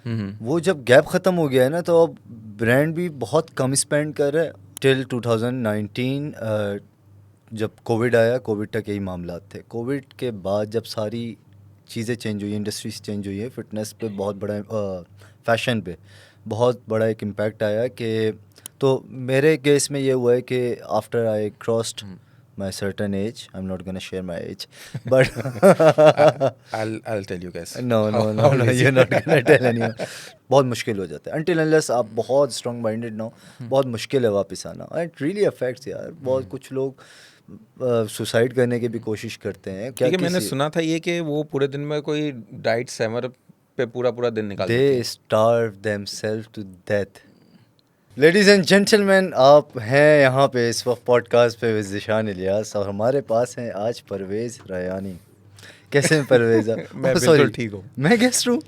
वो जब गैप ख़त्म हो गया है ना, तो अब ब्रांड भी बहुत कम स्पेंड कर रहा है। टिल 2019 जब कोविड आया, कोविड तक यही मामला थे। कोविड के बाद जब सारी चीज़ें चेंज हुई, इंडस्ट्रीज चेंज हुई है, फिटनेस पे बहुत बड़ा, फैशन पे बहुत बड़ा एक इम्पैक्ट आया कि, तो मेरे केस में ये हुआ है कि after I crossed my certain age, I'm not gonna share my age, but I'll tell you guys. no, you're not gonna tell anyone. बहुत मुश्किल हो जाता है until unless आप बहुत strong minded ना हो, बहुत मुश्किल है वापस आना। It really affects यार। बहुत कुछ लोग सुसाइड करने की भी कोशिश करते हैं। क्या मैंने सुना था ये कि वो पूरे दिन में कोई डाइट सेमर पे पूरा दिन निकाल देते हैं। They starve themselves to death. Ladies and gentleman, आप हैं यहाँ पे इस वक्त पॉडकास्ट पे विद ज़ीशान इलियास, और हमारे पास हैं आज परवेज़ रयानी। कैसे हैं परवेज़? मैं बिल्कुल ठीक हूँ। मैं गेस्ट हूँ,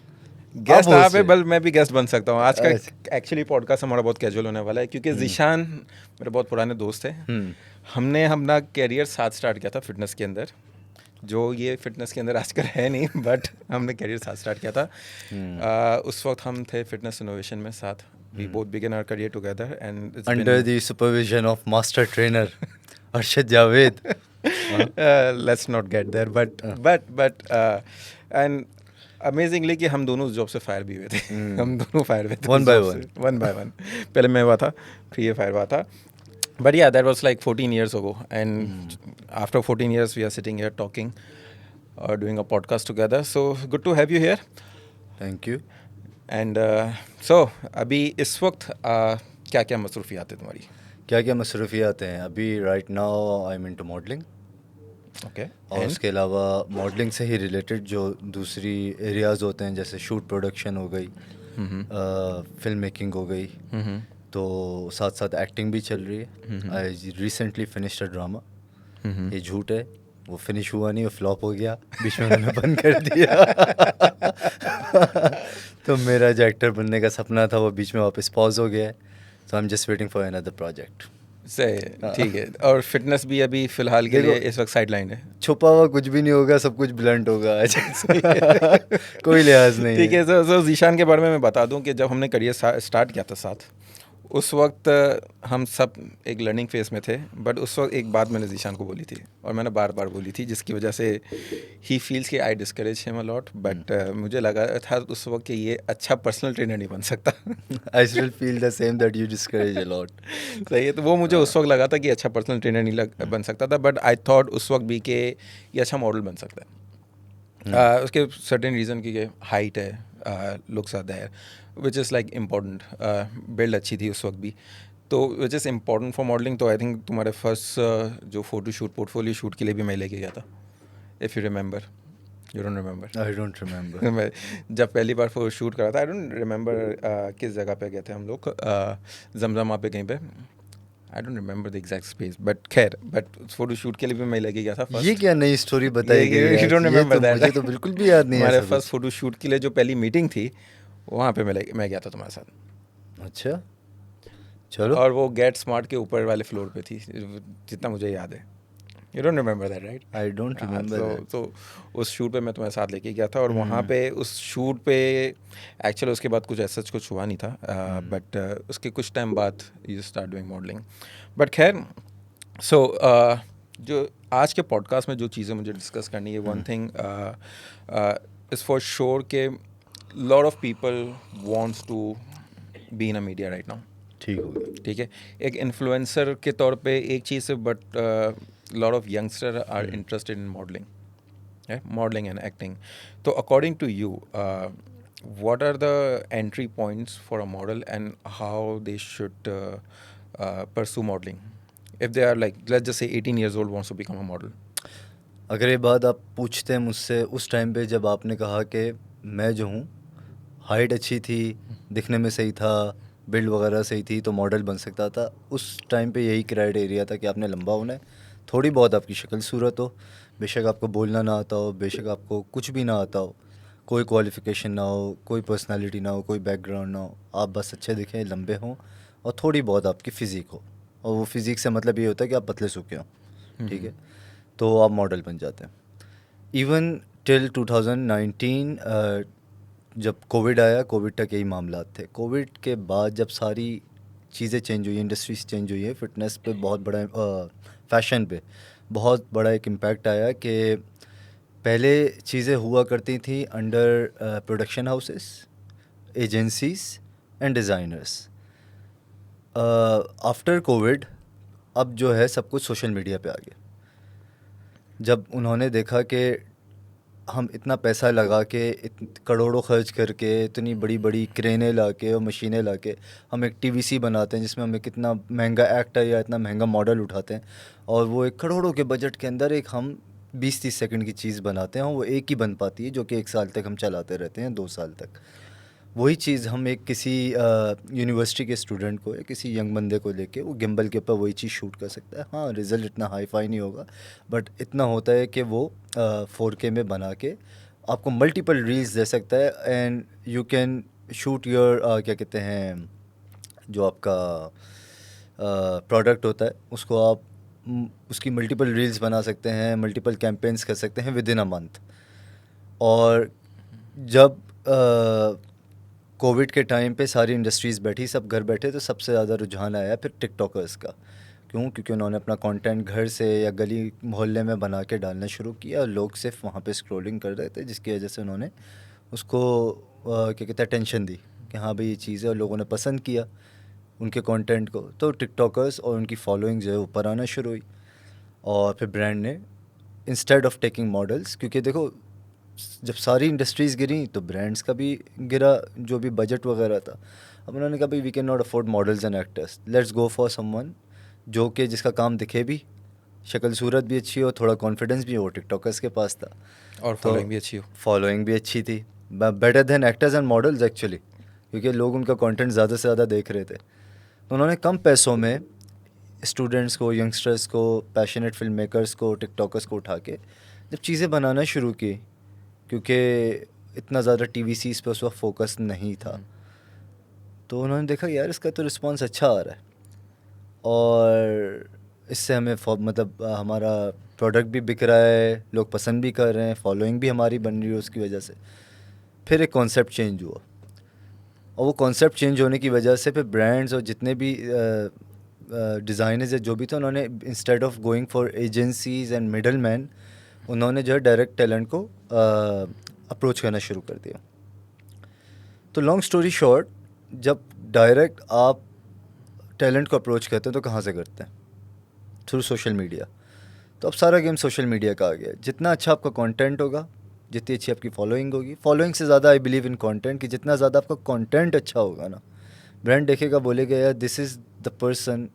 गेस्ट आप है, बल मैं भी गेस्ट बन सकता हूँ। आज का अच्छा। एक्चुअली पॉडकास्ट हमारा बहुत कैजुअल होने वाला है, क्योंकि ज़ीशान मेरे बहुत पुराने दोस्त हैं। हमने अपना कैरियर साथ स्टार्ट किया था फिटनेस के अंदर, जो ये फिटनेस के अंदर आजकल है नहीं, बट हमने कैरियर साथ स्टार्ट किया था। उस वक्त हम थे फिटनेस इनोवेशन में साथ। We both began our career together, and it's under the supervision of master trainer Arshad Javed. Let's not get there, but and amazingly कि हम दोनों उस जॉब से फायर भी हुए थे। हम दोनों फायर हुए थे One by one. One by one. पहले मैं हुआ था, फिर ये फायर हुआ था। But yeah, that was like 14 years ago, and after 14 years we are sitting here talking or doing a podcast together. So good to have you here. Thank you. And so अभी इस वक्त क्या क्या मसरूफियात है तुम्हारी? क्या क्या मसरूफियात हैं अभी? Right now I am into modelling. Okay. और उसके अलावा मॉडलिंग से ही रिलेटेड जो दूसरी एरियाज़ होते हैं, जैसे शूट प्रोडक्शन हो गई, फिल्म मेकिंग हो गई, तो साथ साथ एक्टिंग भी चल रही है। I recently finished a drama. ये झूठ है, वो फिनिश हुआ नहीं, वो फ्लॉप हो गया, बीच में उन्होंने बंद कर दिया। तो मेरा जो एक्टर बनने का सपना था वो बीच में वापस पॉज हो गया है। So I am just waiting for another project. सही, ठीक है। और फिटनेस भी अभी फिलहाल के लिए इस वक्त साइड लाइन है। छुपा हुआ कुछ भी नहीं होगा, सब कुछ ब्लंट होगा आज। कोई लिहाज नहीं। ठीक है। तो ज़ीशान के बारे में मैं बता दूं कि जब हमने करियर स्टार्ट किया था साथ, उस वक्त हम सब एक लर्निंग फेज़ में थे। बट उस वक्त एक बात मैंने ज़ीशान को बोली थी, और मैंने बार बार बोली थी, जिसकी वजह से ही फील्स कि I discourage him a lot. But मुझे लगा था उस वक्त कि ये अच्छा पर्सनल ट्रेनर नहीं बन सकता। I still feel the same that you discourage a lot. सही है। तो वो मुझे उस वक्त लगा था कि अच्छा पर्सनल ट्रेनर नहीं बन सकता था। बट आई थॉट उस वक्त भी कि ये अच्छा मॉडल बन सकता है। उसके सर्टेन रीज़न की हाइट है, looks are there, which is like important. Build अच्छी थी उस वक्त भी, तो which is important for modelling. तो आई थिंक तुम्हारे फर्स्ट जो फोटो शूट, पोर्टफोलियो शूट के लिए भी मैं लेके गया था, if you remember. You don't remember? I don't remember. मैं जब पहली बार फोटो शूट करा था, आई डोंट रिमेंबर किस जगह पे गए थे हम लोग, जमजमा पे कहीं पे। आई don't remember the exact space, but खैर, बट फोटो शूट के लिए भी मैं लेके गया था फर्स्ट। ये क्या नई स्टोरी बताई गई है? You don't remember that? मुझे तो बिल्कुल भी याद नहीं है। हमारे फर्स्ट फोटो शूट के लिए जो पहली मीटिंग थी, वहाँ पे मैं गया था तुम्हारे साथ। अच्छा, चलो। और वो गेट स्मार्ट के ऊपर वाले फ्लोर पे थी, जितना मुझे याद है। You don't remember that, right? I don't remember that. तो उस शूट पे मैं तुम्हारे साथ लेके गया था, और वहाँ पे उस शूट पे एक्चुअली उसके बाद कुछ ऐसा कुछ हुआ नहीं था। बट उसके कुछ टाइम बाद you start doing modelling. But खैर, सो जो आज के पॉडकास्ट में जो चीज़ें मुझे डिस्कस करनी है, one thing is for sure के lot of people wants to be in a media right now. ठीक हो गया। ठीक है, एक इन्फ्लुएंसर के तौर पे एक चीज़ है, but lot of youngster are interested in modelling and acting. तो according to you, what are the entry points for a model, and how they should pursue modeling if they are, like, let's just say 18 years old, wants to become a model? अगर ये बात आप पूछते हैं मुझसे उस time पे जब आपने कहा कि मैं जो हूँ, हाइट अच्छी थी, दिखने में सही था, बिल्ड वगैरह सही थी, तो मॉडल बन सकता था, उस टाइम पे यही क्राइटेरिया था कि आपने लंबा होना है, थोड़ी बहुत आपकी शक्ल सूरत हो, बेशक आपको बोलना ना आता हो, बेशक आपको कुछ भी ना आता हो, कोई क्वालिफ़िकेशन ना हो, कोई पर्सनालिटी ना हो, कोई बैकग्राउंड ना हो, आप बस अच्छे दिखें, लंबे हों, और थोड़ी बहुत आपकी फ़िज़िक हो। और वो फिज़िक से मतलब ये होता है कि आप पतले सूखे हों, ठीक है, तो आप मॉडल बन जाते हैं। इवन टिल 2019 जब कोविड आया, कोविड तक यही मामला थे। कोविड के बाद जब सारी चीज़ें चेंज हुई, इंडस्ट्रीज चेंज हुई है, फिटनेस पे बहुत बड़ा, फैशन पे बहुत बड़ा एक इम्पैक्ट आया कि पहले चीज़ें हुआ करती थी under production houses, agencies and designers. After Covid अब जो है सब कुछ सोशल मीडिया पे आ गया। जब उन्होंने देखा कि हम इतना पैसा लगा के, करोड़ों खर्च करके, इतनी बड़ी बड़ी क्रेनें ला के और मशीनें ला के हम एक टीवीसी बनाते हैं जिसमें हमें कितना महंगा एक्टर या इतना महंगा मॉडल उठाते हैं, और वो एक करोड़ों के बजट के अंदर एक हम 20-30 सेकंड की चीज़ बनाते हैं, और वो एक ही बन पाती है जो कि 1 साल तक हम चलाते रहते हैं, 2 साल तक। वही चीज़ हम एक किसी यूनिवर्सिटी के स्टूडेंट को या किसी यंग बंदे को लेके वो गिम्बल के ऊपर वही चीज़ शूट कर सकता है। हाँ, रिज़ल्ट इतना हाई फाई नहीं होगा, बट इतना होता है कि वो 4K में बना के आपको मल्टीपल रील्स दे सकता है, and you can shoot your क्या कहते हैं, जो आपका प्रोडक्ट होता है उसको आप उसकी मल्टीपल रील्स बना सकते हैं, मल्टीपल कैंपेन्स कर सकते हैं विद इन अ मंथ। और जब कोविड के टाइम पे सारी इंडस्ट्रीज़ बैठी, सब घर बैठे, तो सबसे ज़्यादा रुझान आया फिर टिकटॉकर्स का। क्यों? क्योंकि उन्होंने अपना कंटेंट घर से या गली मोहल्ले में बना के डालना शुरू किया, और लोग सिर्फ वहाँ पे स्क्रॉलिंग कर रहे थे, जिसकी वजह से उन्होंने उसको क्या कहते हैं, टेंशन दी कि हाँ भाई ये चीज़ है, और लोगों ने पसंद किया उनके कंटेंट को, तो टिकटॉकर्स और उनकी फॉलोइंग जो है ऊपर आना शुरू हुई। और फिर ब्रांड ने इंस्टेड ऑफ टेकिंग मॉडल्स, क्योंकि देखो जब सारी इंडस्ट्रीज़ गिरी तो ब्रांड्स का भी गिरा, जो भी बजट वगैरह था। अब उन्होंने कहा भाई we can not afford models and actors, let's go for someone जो कि जिसका काम दिखे भी, शक्ल सूरत भी अच्छी हो, थोड़ा कॉन्फिडेंस भी हो। टिकटॉकर्स के पास था, और फॉलोइंग भी अच्छी हो। फॉलोइंग भी अच्छी थी, better than actors and models actually, क्योंकि लोग उनका कंटेंट ज़्यादा से ज़्यादा देख रहे थे। तो उन्होंने कम पैसों में स्टूडेंट्स को, यंगस्टर्स को, पैशनेट फिल्म मेकर्स को, टिकटॉकर्स को उठा के जब चीज़ें बनाना शुरू की, क्योंकि इतना ज़्यादा टीवीसीज़ पे उस वक्त फोकस नहीं था, तो उन्होंने देखा यार इसका तो रिस्पांस अच्छा आ रहा है, और इससे हमें मतलब हमारा प्रोडक्ट भी बिक रहा है, लोग पसंद भी कर रहे हैं, फॉलोइंग भी हमारी बन रही है उसकी वजह से। फिर एक कॉन्सेप्ट चेंज हुआ, और वो कॉन्सेप्ट चेंज होने की वजह से फिर ब्रांड्स और जितने भी डिज़ाइनर्स है जो भी थे, उन्होंने instead of going for agencies and middle man, उन्होंने जो है डायरेक्ट टैलेंट को अप्रोच करना शुरू कर दिया। तो लॉन्ग स्टोरी शॉर्ट, जब डायरेक्ट आप टैलेंट को अप्रोच करते हैं तो कहाँ से करते हैं? Through social media. तो अब सारा गेम सोशल मीडिया का आ गया। जितना अच्छा आपका कंटेंट होगा, जितनी अच्छी आपकी फॉलोइंग होगी, फॉलोइंग से ज़्यादा आई बिलीव इन कंटेंट, कि जितना ज़्यादा आपका कंटेंट अच्छा होगा ना, ब्रांड देखेगा, बोलेगा यार this is the person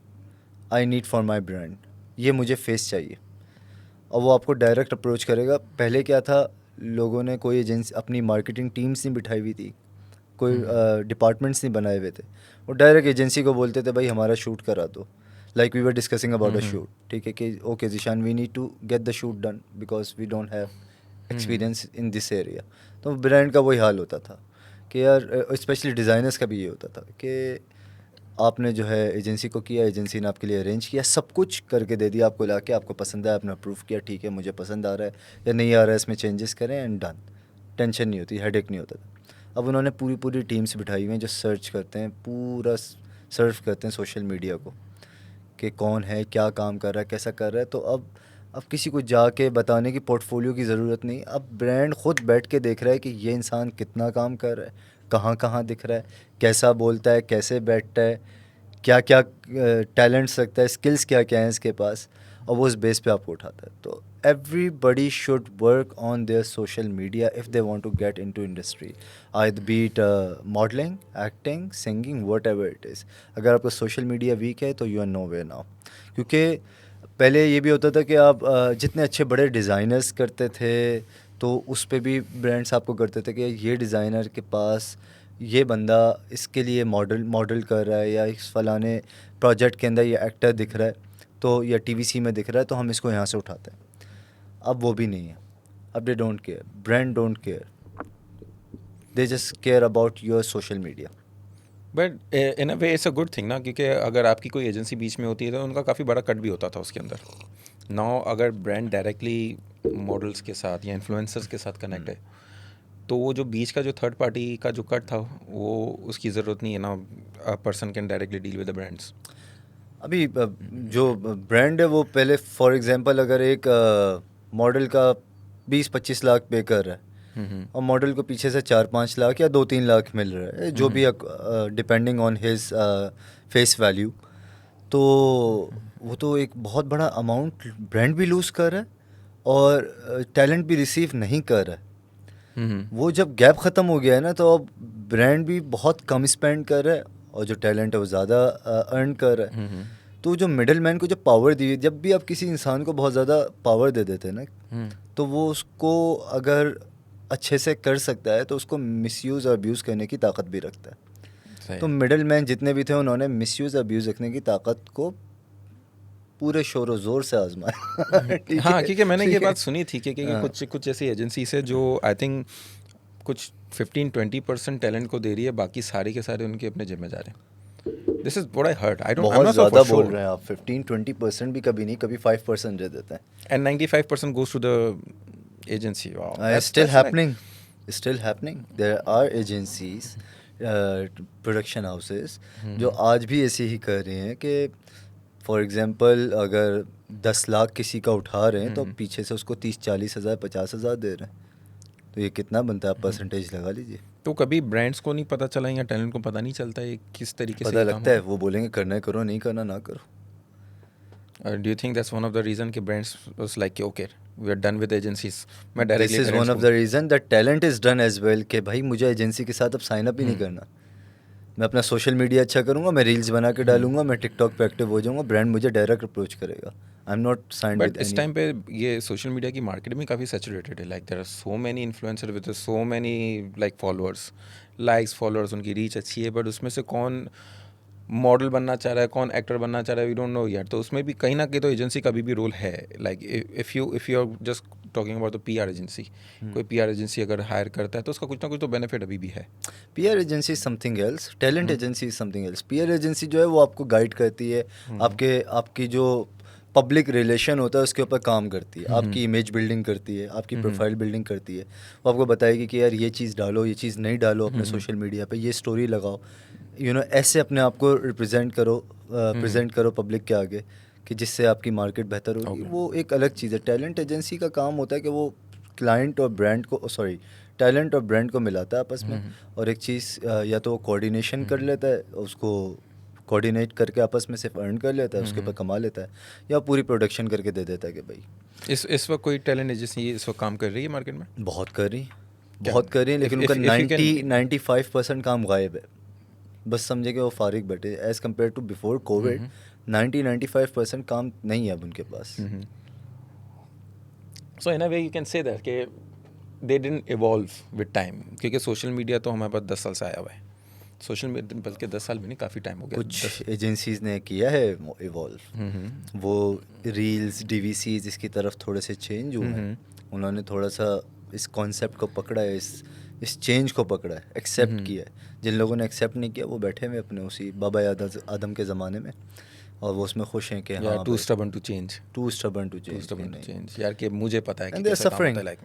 I need for my brand, ये मुझे फेस चाहिए, और वो आपको डायरेक्ट अप्रोच करेगा। पहले क्या था, लोगों ने कोई एजेंसी, अपनी मार्केटिंग टीम्स नहीं बिठाई हुई थी, कोई डिपार्टमेंट्स नहीं बनाए हुए थे, वो डायरेक्ट एजेंसी को बोलते थे भाई हमारा शूट करा दो, like we were discussing about a shoot, ठीक है कि okay Zeeshan we need to get the shoot done because we don't have experience in this area. तो ब्रांड का वही हाल होता था कि यार, स्पेशली डिज़ाइनर्स का भी ये होता था कि आपने जो है एजेंसी को किया, एजेंसी ने आपके लिए अरेंज किया, सब कुछ करके दे दिया आपको लाके, आपको पसंद आया, आपने अप्रूव किया, ठीक है मुझे पसंद आ रहा है या नहीं आ रहा है, इसमें चेंजेस करें एंड डन। टेंशन नहीं होती, हेडेक नहीं होता था। अब उन्होंने पूरी पूरी टीम्स बिठाई हुई हैं जो सर्च करते हैं, पूरा सर्च करते हैं सोशल मीडिया को कि कौन है, क्या काम कर रहा है, कैसा कर रहा है। तो अब किसी को जाके बताने की, पोर्टफोलियो की ज़रूरत नहीं, अब ब्रांड खुद बैठ के देख रहा है कि ये इंसान कितना काम कर रहा है, कहाँ कहाँ दिख रहा है, कैसा बोलता है, कैसे बैठता है, क्या क्या टैलेंट्स रखता है, स्किल्स क्या क्या हैं इसके पास, और वो उस बेस पे आपको उठाता है। तो everybody should work on their social media if they want to get into industry, either be it modelling, acting, singing, whatever it is. अगर आपका सोशल मीडिया वीक है तो you are no way now. क्योंकि पहले ये भी होता था कि आप जितने अच्छे बड़े डिज़ाइनर्स करते थे तो उस पे भी ब्रांड्स आपको करते थे कि ये डिज़ाइनर के पास ये बंदा इसके लिए मॉडल कर रहा है, या इस फलाने प्रोजेक्ट के अंदर ये एक्टर दिख रहा है, तो या टीवीसी में दिख रहा है, तो हम इसको यहाँ से उठाते हैं। अब वो भी नहीं है, अब they don't care, brand don't care, they just care about your social media. But in a way it's a good thing ना, क्योंकि अगर आपकी कोई एजेंसी बीच में होती है तो उनका काफ़ी बड़ा कट भी होता था उसके अंदर। नाउ अगर ब्रांड डायरेक्टली मॉडल्स के साथ या इन्फ्लुएंसर्स के साथ कनेक्ट है तो वो जो बीच का जो थर्ड पार्टी का जो कट था वो उसकी ज़रूरत नहीं है ना, a person can directly deal with the brands. अभी जो ब्रांड है वो पहले फॉर एग्जांपल अगर एक मॉडल का 20-25 लाख पे कर रहा है और मॉडल को पीछे से 4-5 लाख या 2-3 लाख मिल रहा है, जो भी depending on his face value, तो वो तो एक बहुत बड़ा अमाउंट ब्रांड भी लूज़ कर रहा है और टैलेंट भी रिसीव नहीं कर रहा है। वो जब गैप ख़त्म हो गया है ना, तो अब ब्रांड भी बहुत कम स्पेंड कर रहा है और जो टैलेंट है वो ज़्यादा अर्न कर रहा है। तो जो मिडल मैन को जो पावर दी, जब भी आप किसी इंसान को बहुत ज़्यादा पावर दे देते हैं ना, तो वो उसको अगर अच्छे से कर सकता है तो उसको मिसयूज़ और अब्यूज़ करने की ताकत भी रखता है। तो मिडल मैन जितने भी थे उन्होंने मिसयूज़ अब्यूज़ रखने की ताकत को पूरे शोर ज़ोर से आजमाया। हाँ, क्योंकि मैंने ये बात सुनी थी कि कुछ ऐसी एजेंसीज है जो आई थिंक कुछ 15-20% टैलेंट को दे रही है, बाकी सारे के सारे उनके अपने जिम में जा रहे हैं। This is what I heard. I don't, I am बहुत नॉट ज़्यादा सो बोल रहे हैं आप। 15-20% भी कभी नहीं, कभी 5% दे देते हैं। And 95% goes to the agency. Wow, It's still happening. It's still happening. There are agencies, production houses जो आज भी ऐसे ही कर रहे हैं कि फॉर एग्जांपल अगर 10 लाख किसी का उठा रहे हैं तो पीछे से उसको 30-40 हज़ार 50 हज़ार दे रहे हैं। तो ये कितना बनता है, आप परसेंटेज लगा लीजिए। तो कभी ब्रांड्स को नहीं पता चला या टैलेंट को पता नहीं चलता है किस तरीके से पता लगता है, वो बोलेंगे करना है करो, नहीं करना ना करो। Do you think that's one of the reason कि brands was like okay we are done with agencies? मैं this directly is one of the reason that talent is done as well कि भाई मुझे एजेंसी के साथ अब sign up ही नहीं करना। मैं अपना सोशल मीडिया अच्छा करूँगा, मैं रील्स बना के डालूंगा, मैं टिकटॉक पे एक्टिव हो जाऊँगा, ब्रांड मुझे डायरेक्ट अप्रोच करेगा। I am not signed with but इस टाइम पे ये सोशल मीडिया की मार्केट में काफ़ी सैचुरेटेड है। Like there are so many influencer with so many like followers, likes, followers, उनकी रीच अच्छी है, बट उसमें से कौन मॉडल बनना चाह रहा है, कौन एक्टर बनना चाह रहा है, वी डोंट नो यार। तो उसमें भी कहीं ना कहीं तो एजेंसी का भी रोल है। Like if you are just talking about the PR agency, कोई पीआर एजेंसी अगर हायर करता है तो उसका कुछ ना कुछ तो बेनिफिट अभी भी है। PR agency is something else, talent agency is something else. PR agency जो है वो आपको गाइड करती है, आपकी जो पब्लिक रिलेशन होता है उसके ऊपर काम करती है, आपकी इमेज बिल्डिंग करती है, आपकी प्रोफाइल बिल्डिंग करती है। वो आपको बताएगी कि यार ये चीज़ डालो, ये चीज़ नहीं डालो अपने सोशल मीडिया पे, ये स्टोरी लगाओ, ऐसे अपने आप को रिप्रेजेंट करो, प्रेजेंट करो पब्लिक के आगे, कि जिससे आपकी मार्केट बेहतर होगी। वो एक अलग चीज़ है। टैलेंट एजेंसी का काम होता है कि वो क्लाइंट और ब्रांड को टैलेंट और ब्रांड को मिलाता है आपस में, और एक चीज़ या तो कोऑर्डिनेशन कर लेता है, उसको कोऑर्डिनेट करके आपस में सिर्फ अर्न कर लेता है, उसके ऊपर कमा लेता है, या पूरी प्रोडक्शन करके दे देता है कि भाई। इस वक्त कोई टैलेंट एजेंसी इस वक्त काम कर रही है मार्केट में? बहुत कर रही, लेकिन उनका 90-95% काम गायब है। बस समझे कि वो फारिग बैठे, as compare to before covid 90-95% काम नहीं है अब उनके पास। So in a way you can say that कि they didn't evolve with time, क्योंकि सोशल मीडिया तो हमारे पास 10 साल से आया हुआ है। सोशल मीडिया बल्कि 10 साल भी नहीं, काफ़ी टाइम हो गया। कुछ एजेंसीज ने किया है इवॉल्व, वो रील्स, डीवीसीज इसकी तरफ थोड़े से चेंज हुए हैं। उन्होंने थोड़ा सा इस कॉन्सेप्ट को पकड़ा है, इस चेंज को पकड़ा है, एक्सेप्ट किया है। जिन लोगों ने एक्सेप्ट नहीं किया वो बैठे हुए अपने उसी बाबा आदम के ज़माने में, और वो उसमें खुश हैं कि हाँ, टू स्टबर्न टू चेंज, यार कि मुझे पता है कि कैसे काम होता है। Like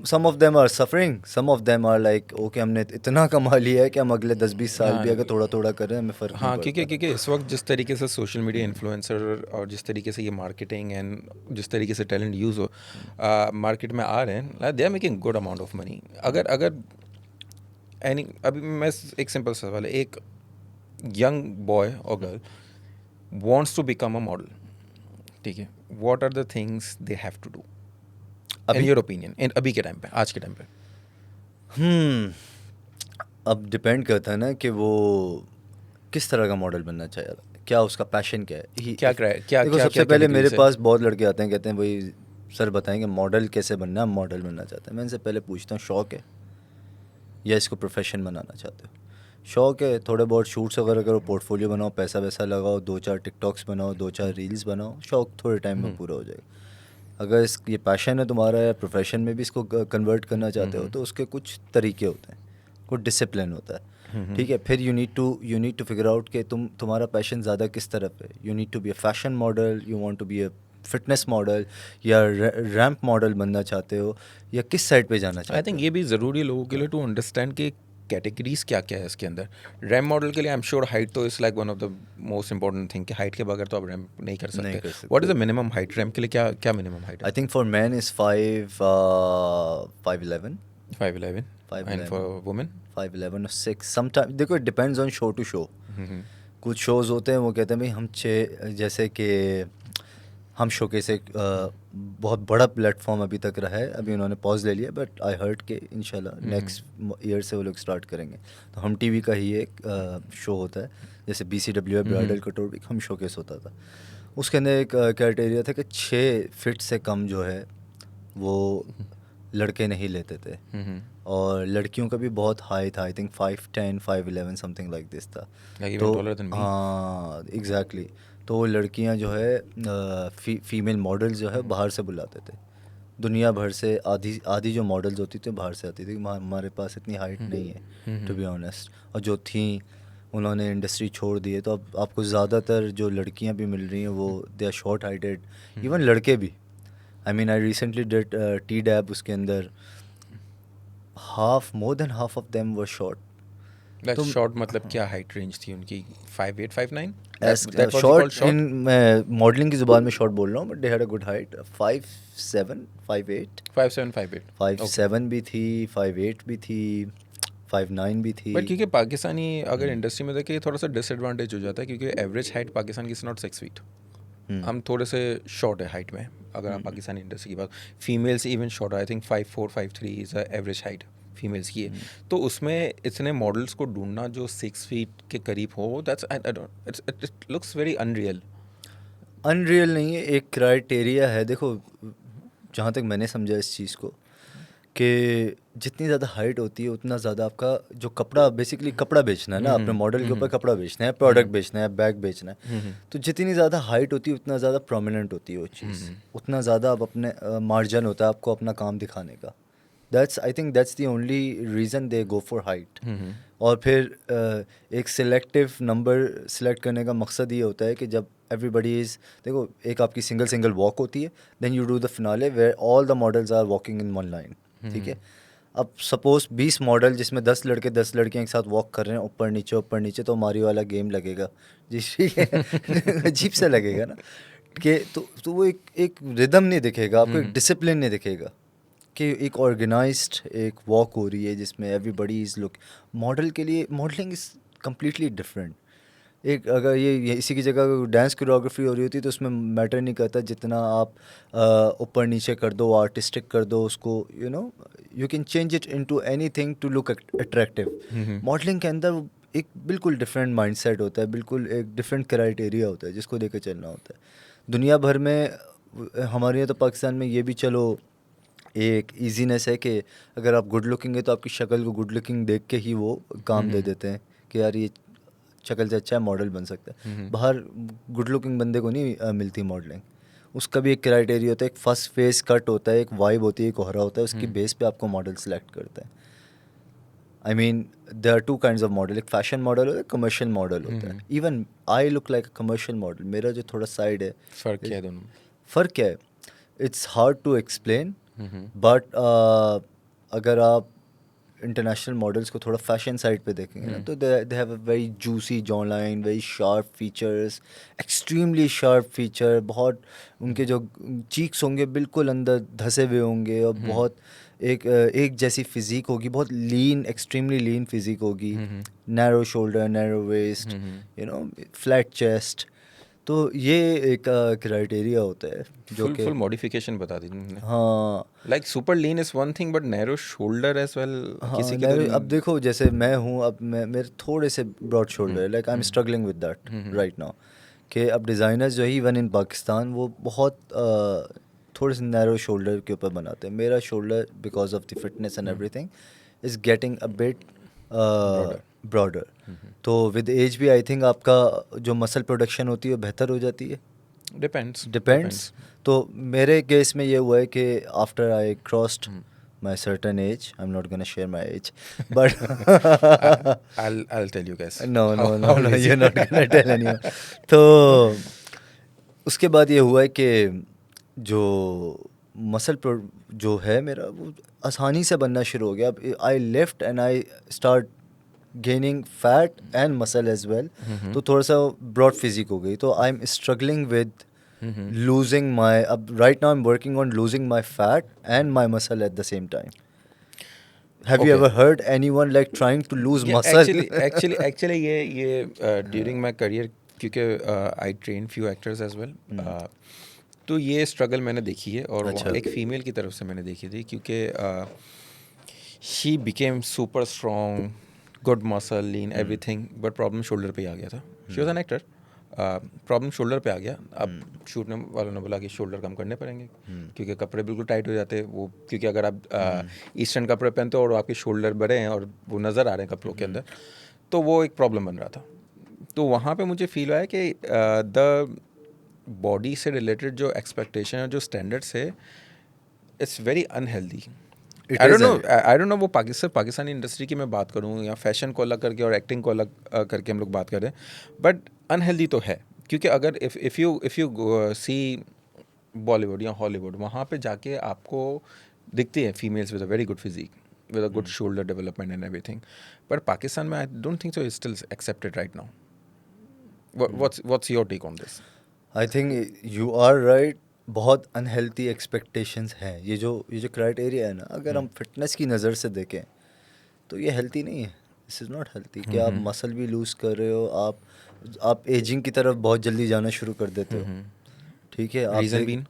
some of them are suffering, some of them are like okay हमने इतना कमा लिया है कि हम अगले 10-20 साल भी अगर थोड़ा थोड़ा करें हमें फ़र्क नहीं पड़ता। क्योंकि इस वक्त जिस तरीके से सोशल मीडिया इन्फ्लुएंसर और जिस तरीके से ये मार्केटिंग एंड जिस तरीके से टैलेंट यूज़ हो मार्केट में आ रहे हैं, they are making good amount of money. अगर अभी मैं एक सिंपल सवाल है, एक यंग बॉय और girl wants to become a model, ठीक है, what are the things they have to do in your opinion, अभी के टाइम पे, आज के टाइम पे? अब डिपेंड करता है ना कि वो किस तरह का मॉडल बनना चाह रहा है, क्या उसका पैशन क्या है, देखो सबसे पहले मेरे पास बहुत लड़के आते हैं, कहते हैं भाई सर बताएंगे मॉडल कैसे बनना है, मॉडल बनना चाहते हैं। मैं इनसे पहले पूछता हूँ शौक़ है या इसको प्रोफेशन बनाना चाहते हो? शौक़ है, थोड़े बहुत शूट्स वगैरह करो, पोर्टफोलियो बनाओ, पैसा वैसा लगाओ, 2-4 टिकटॉक्स बनाओ, 2-4 रील्स बनाओ, शौक़ थोड़े टाइम में पूरा हो जाएगा। अगर ये पैशन है तुम्हारा या प्रोफेशन में भी इसको कन्वर्ट करना चाहते हो तो उसके कुछ तरीके होते हैं, कुछ डिसिप्लिन होता है, ठीक है। फिर you need to figure out कि तुम्हारा पैशन ज़्यादा किस तरफ है। You need to be a fashion model, you want to be a fitness model या रैम्प मॉडल बनना चाहते हो या किस साइड पे जाना आई चाहते थिंक ये भी ज़रूरी है लोगों के लिए टू अंडरस्टैंड कि कैटेगरीज क्या क्या है इसके अंदर. रैम मॉडल के लिए आई एम श्योर हाइट तो is like one of the most important thing कि हाइट के बगैर तो आप रैम नहीं कर नहीं सकते. कर सकते. What is the minimum height ramp के लिए? क्या क्या मिनिमम हाइट आई है? Think for man is 5'11", 5'11". 5'11", and for women 5'11" और 6 समटाइम. देखो it depends on show to show. कुछ शोज़ होते हैं वो कहते हैं भाई हम 6, जैसे कि हम शोकेस एक बहुत बड़ा प्लेटफॉर्म अभी तक रहा है, अभी उन्होंने पॉज ले लिया, बट आई हर्ड के इंशाल्लाह नेक्स्ट ईयर से वो लोग स्टार्ट करेंगे. तो हम टीवी का ही एक शो होता है, जैसे BCW है, ब्राइडल कटोर वीक, हम शोकेस होता था. उसके अंदर एक क्राइटेरिया था कि 6 फीट से कम जो है वो लड़के नहीं लेते थे, और लड़कियों का भी बहुत हाई था. I think 5'10", 5'11", something like this था. Like even तो taller than me. हाँ एग्जैक्टली. तो वो लड़कियां जो है फीमेल मॉडल्स जो है बाहर से बुलाते थे, दुनिया भर से. आधी जो मॉडल्स होती थी बाहर से आती थी. हमारे पास इतनी हाइट नहीं है टू बी ऑनेस्ट, और जो थी उन्होंने इंडस्ट्री छोड़ दी है. तो अब आपको ज़्यादातर जो लड़कियां भी मिल रही हैं वो they are short heighted, even लड़के भी. I mean I recently did T-Dab, उसके अंदर more than half of them were short. Like तुम- शॉर्ट मतलब क्या हाइट रेंज थी उनकी? 5'8", 5'9"? शॉर्ट इन मैं मॉडलिंग की ज़ुबान में शॉर्ट बोल रहा हूँ, but they had a good height. 5'7", 5'8", 5'7", 5'8". 5'7" भी थी, 5'8" भी थी, 5'9" भी थी. बट क्योंकि पाकिस्तानी अगर इंडस्ट्री में देखें थोड़ा सा डिसएडवांटेज हो जाता है, क्योंकि एवरेज हाइट पाकिस्तान की इज नॉट 6 फीट. हम थोड़े से शॉर्ट है हाइट में अगर आप पाकिस्तानी इंडस्ट्री की बात. Females even short, I think 5'4", 5'3" is average height females की है. तो उसमें इतने मॉडल्स को ढूंढना जो 6 फीट के करीब हो, that's it looks very unreal. Unreal नहीं है, एक क्राइटेरिया है. देखो जहाँ तक मैंने समझा इस चीज़ को, कि जितनी ज़्यादा हाइट होती है उतना ज़्यादा आपका जो कपड़ा, बेसिकली कपड़ा बेचना है ना, अपने मॉडल के ऊपर कपड़ा बेचना है, प्रोडक्ट बेचना है, बैग बेचना है. तो जितनी ज़्यादा हाइट होती है उतना ज़्यादा प्रोमिनेंट होती है वो चीज़, उतना ज़्यादा आप अपने मार्जिन होता है आपको अपना काम दिखाने का. I think that's the only reason they go for height. और फिर एक सिलेक्टिव नंबर सेलेक्ट करने का मकसद ये होता है कि जब एवरीबडी इज़, देखो एक आपकी सिंगल वॉक होती है, then you do the finale where all the models are walking in one line. ठीक है. अब सपोज 20 मॉडल जिसमें 10 लड़के 10 लड़कियां एक साथ वॉक कर रहे हैं ऊपर नीचे, तो मारियो वाला गेम लगेगा जी. ठीक है. अजीब सा लगेगा ना कि तो वो एक रिदम नहीं दिखेगा आपको, एक डिसिप्लिन नहीं दिखेगा कि एक ऑर्गेनाइज्ड एक वॉक हो रही है जिसमें एवरीबडी इज़ लुक. मॉडल के लिए मॉडलिंग इज़ कम्प्लीटली डिफरेंट. एक अगर ये इसी की जगह डांस कोरियोग्राफी हो रही होती तो उसमें मैटर नहीं करता जितना आप ऊपर नीचे कर दो, आर्टिस्टिक कर दो उसको, you can change it into anything to look attractive. Modelling के अंदर एक बिल्कुल डिफरेंट माइंडसेट होता है, बिल्कुल एक डिफरेंट क्राइटेरिया होता है जिसको लेकर चलना होता है. दुनिया भर में हमारे यहाँ तो पाकिस्तान में ये भी चलो एक ईजीनेस है कि अगर आप गुड लुकिंग है तो आपकी शक्ल को गुड लुकिंग देख के ही वो काम दे देते हैं कि यार ये शक्ल से अच्छा है, मॉडल बन सकता है. बाहर गुड लुकिंग बंदे को नहीं मिलती मॉडलिंग. उसका भी एक क्राइटेरिया होता है, एक फर्स्ट फेस कट होता है, एक वाइब होती है, एक ओहरा होता है, उसकी बेस पे आपको मॉडल सेलेक्ट करता है. I mean there are 2 kinds of model. एक फैशन मॉडल होता है, कमर्शियल मॉडल होता है. Even I look like a commercial model. मेरा जो थोड़ा साइड है, फ़र्क क्या है दोनों? फ़र्क क्या है, it's hard to explain. But अगर आप इंटरनेशनल मॉडल्स को थोड़ा फैशन साइड पे देखेंगे ना, तो they have a very juicy jaw line, very sharp features, extremely sharp feature. बहुत उनके जो चीक्स होंगे बिल्कुल अंदर धसे हुए होंगे, और बहुत एक जैसी फिज़िक होगी, बहुत लीन, एक्सट्रीमली लीन फिज़िक होगी, narrow shoulder, narrow waist, flat chest. तो ये एक क्राइटेरिया होता है जो कि फुल मॉडिफिकेशन बता दी तुमने. हाँ. Like super lean is one thing, but narrow shoulder as well. हाँ किसी के तो अब देखो जैसे मैं हूँ, अब मेरे थोड़े से ब्रॉड शोल्डर है, like I am struggling with that right now. कि अब डिज़ाइनर्स जो है इवन इन पाकिस्तान वो बहुत थोड़े से नैरो शोल्डर के ऊपर बनाते हैं. मेरा shoulder because of the fitness and everything is getting a bit broader. तो विद एज भी आई थिंक आपका जो मसल प्रोडक्शन होती है वो बेहतर हो जाती है. डिपेंड्स. तो मेरे केस में ये हुआ है कि after I crossed my certain age, I'm not gonna share my age, but I'll tell you guys. no, you're not gonna tell anyone. तो उसके बाद ये हुआ है कि जो मसल जो है मेरा वो आसानी से बनना शुरू हो गया. अब I lift and I start gaining fat and muscle as well. तो थोड़ा सा ब्रॉड फिजिक हो गई. तो I am struggling with losing my right now I'm working on losing my fat and my muscle at the same time. Have you Okay. ever heard anyone like trying to lose Yeah, muscle? actually ये during my career क्योंकि I trained few actors as well. तो ये struggle मैंने देखी है और अच्छा. एक फीमेल की तरफ से मैंने देखी थी क्योंकि she became super strong, good muscle, lean, everything, but problem shoulder पे ही आ गया था. She was an actor. Problem shoulder पे आ गया. अब शूटने वालों ने बोला कि शोल्डर कम करने पड़ेंगे क्योंकि कपड़े बिल्कुल टाइट हो जाते हैं वो, क्योंकि अगर आप ईस्टर्न कपड़े पहनते हो और आपके शोल्डर बड़े हैं और वो नज़र आ रहे हैं कपड़ों के अंदर, तो वो एक प्रॉब्लम बन रहा था. तो वहाँ पे मुझे फील हुआ है कि द बॉडी से रिलेटेड जो एक्सपेक्टेशन है, जो स्टैंडर्ड्स है, it's very unhealthy. I don't know वो पाकिस्तानी इंडस्ट्री की मैं बात करूँ या फैशन को अलग करके और एक्टिंग को अलग करके हम लोग बात करें, बट अनहेल्दी तो है. क्योंकि अगर इफ़ यू सी बॉलीवुड या हॉलीवुड, वहाँ पे जाके आपको दिखती है females with a very good physique, with a good shoulder development and everything, but Pakistan में I don't think so it's still accepted right now. What's your take on this? I think you are right. बहुत unhealthy expectations हैं. ये जो criteria है ना, अगर हम fitness की नज़र से देखें तो ये हेल्थी नहीं है. दिस इज़ नॉट हेल्थी कि आप मसल भी लूज़ कर रहे हो, आप एजिंग की तरफ बहुत जल्दी जाना शुरू कर देते हो. ठीक है. Reason bean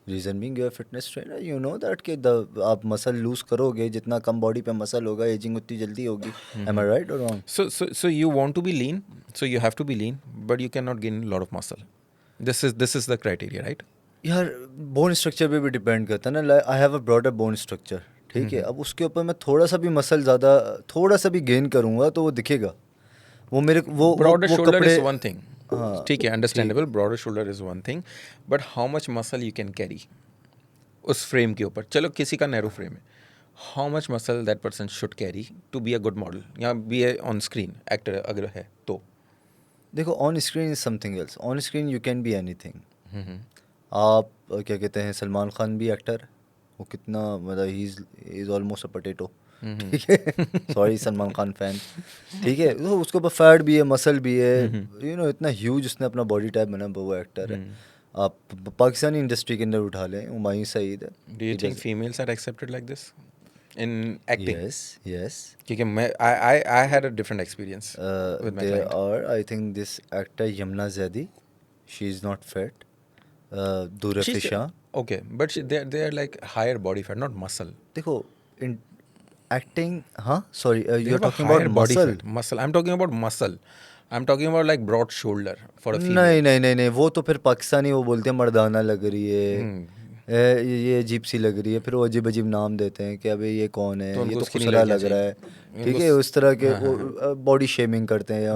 reason being your fitness trainer, you know that कि आप मसल लूज़ करोगे, जितना कम बॉडी पे मसल होगा एजिंग उतनी जल्दी होगी. एम आई राइट और wrong? So you want to be lean, so you have to be lean, but you cannot gain a lot of muscle. This is the criteria, right? यार bone structure पे भी depend करता है ना. I have a broader bone structure. ठीक है. अब उसके ऊपर मैं थोड़ा सा भी मसल ज़्यादा, थोड़ा सा भी गेन करूँगा तो वो दिखेगा. वो मेरे वो Broader वो shoulder कपड़े. is one thing. हाँ, ठीक है, understandable. Broader shoulder is one thing, but how much muscle you can carry उस फ्रेम के ऊपर. चलो किसी का नैरो फ्रेम है, how much muscle that person should carry to be a good model या be a on screen actor अगर है तो. देखो, on screen is something else. On screen you can be anything. आप क्या कहते हैं, सलमान खान भी एक्टर. वो कितना मतलब he is almost a potato. ठीक है. Sorry Salman Khan fan. ठीक है. तो उसके ऊपर फैट भी है, मसल भी है. यू नो इतना ह्यूज उसने अपना बॉडी टाइप बना, वो एक्टर है. आप पाकिस्तानी इंडस्ट्री के अंदर उठा लें, हुमायूं सईद है. Do you think females are accepted like this in acting? Yes. क्योंकि I had a different experience with my There client. are, I think this actor Yamna Zaidi, she is not fit. Dura She's Fisha. okay, but they are like higher body fat, not muscle. देखो in acting, हाँ sorry They you are have a talking higher about body muscle. fat. Muscle. I'm talking about muscle. I'm talking about like broad shoulder for a female. नहीं, वो तो फिर पाकिस्तानी वो बोलते हैं मर्दाना लग रही है. ये अजीब सी लग रही है. फिर वो अजीब अजीब नाम देते हैं कि अबे ये कौन है, तो ये उनको तो उसकी नहीं खुसरा लड़कियां लग रहा है. चाहिए. ठीक उनको है. उस तरह के बॉडी शेमिंग करते हैं या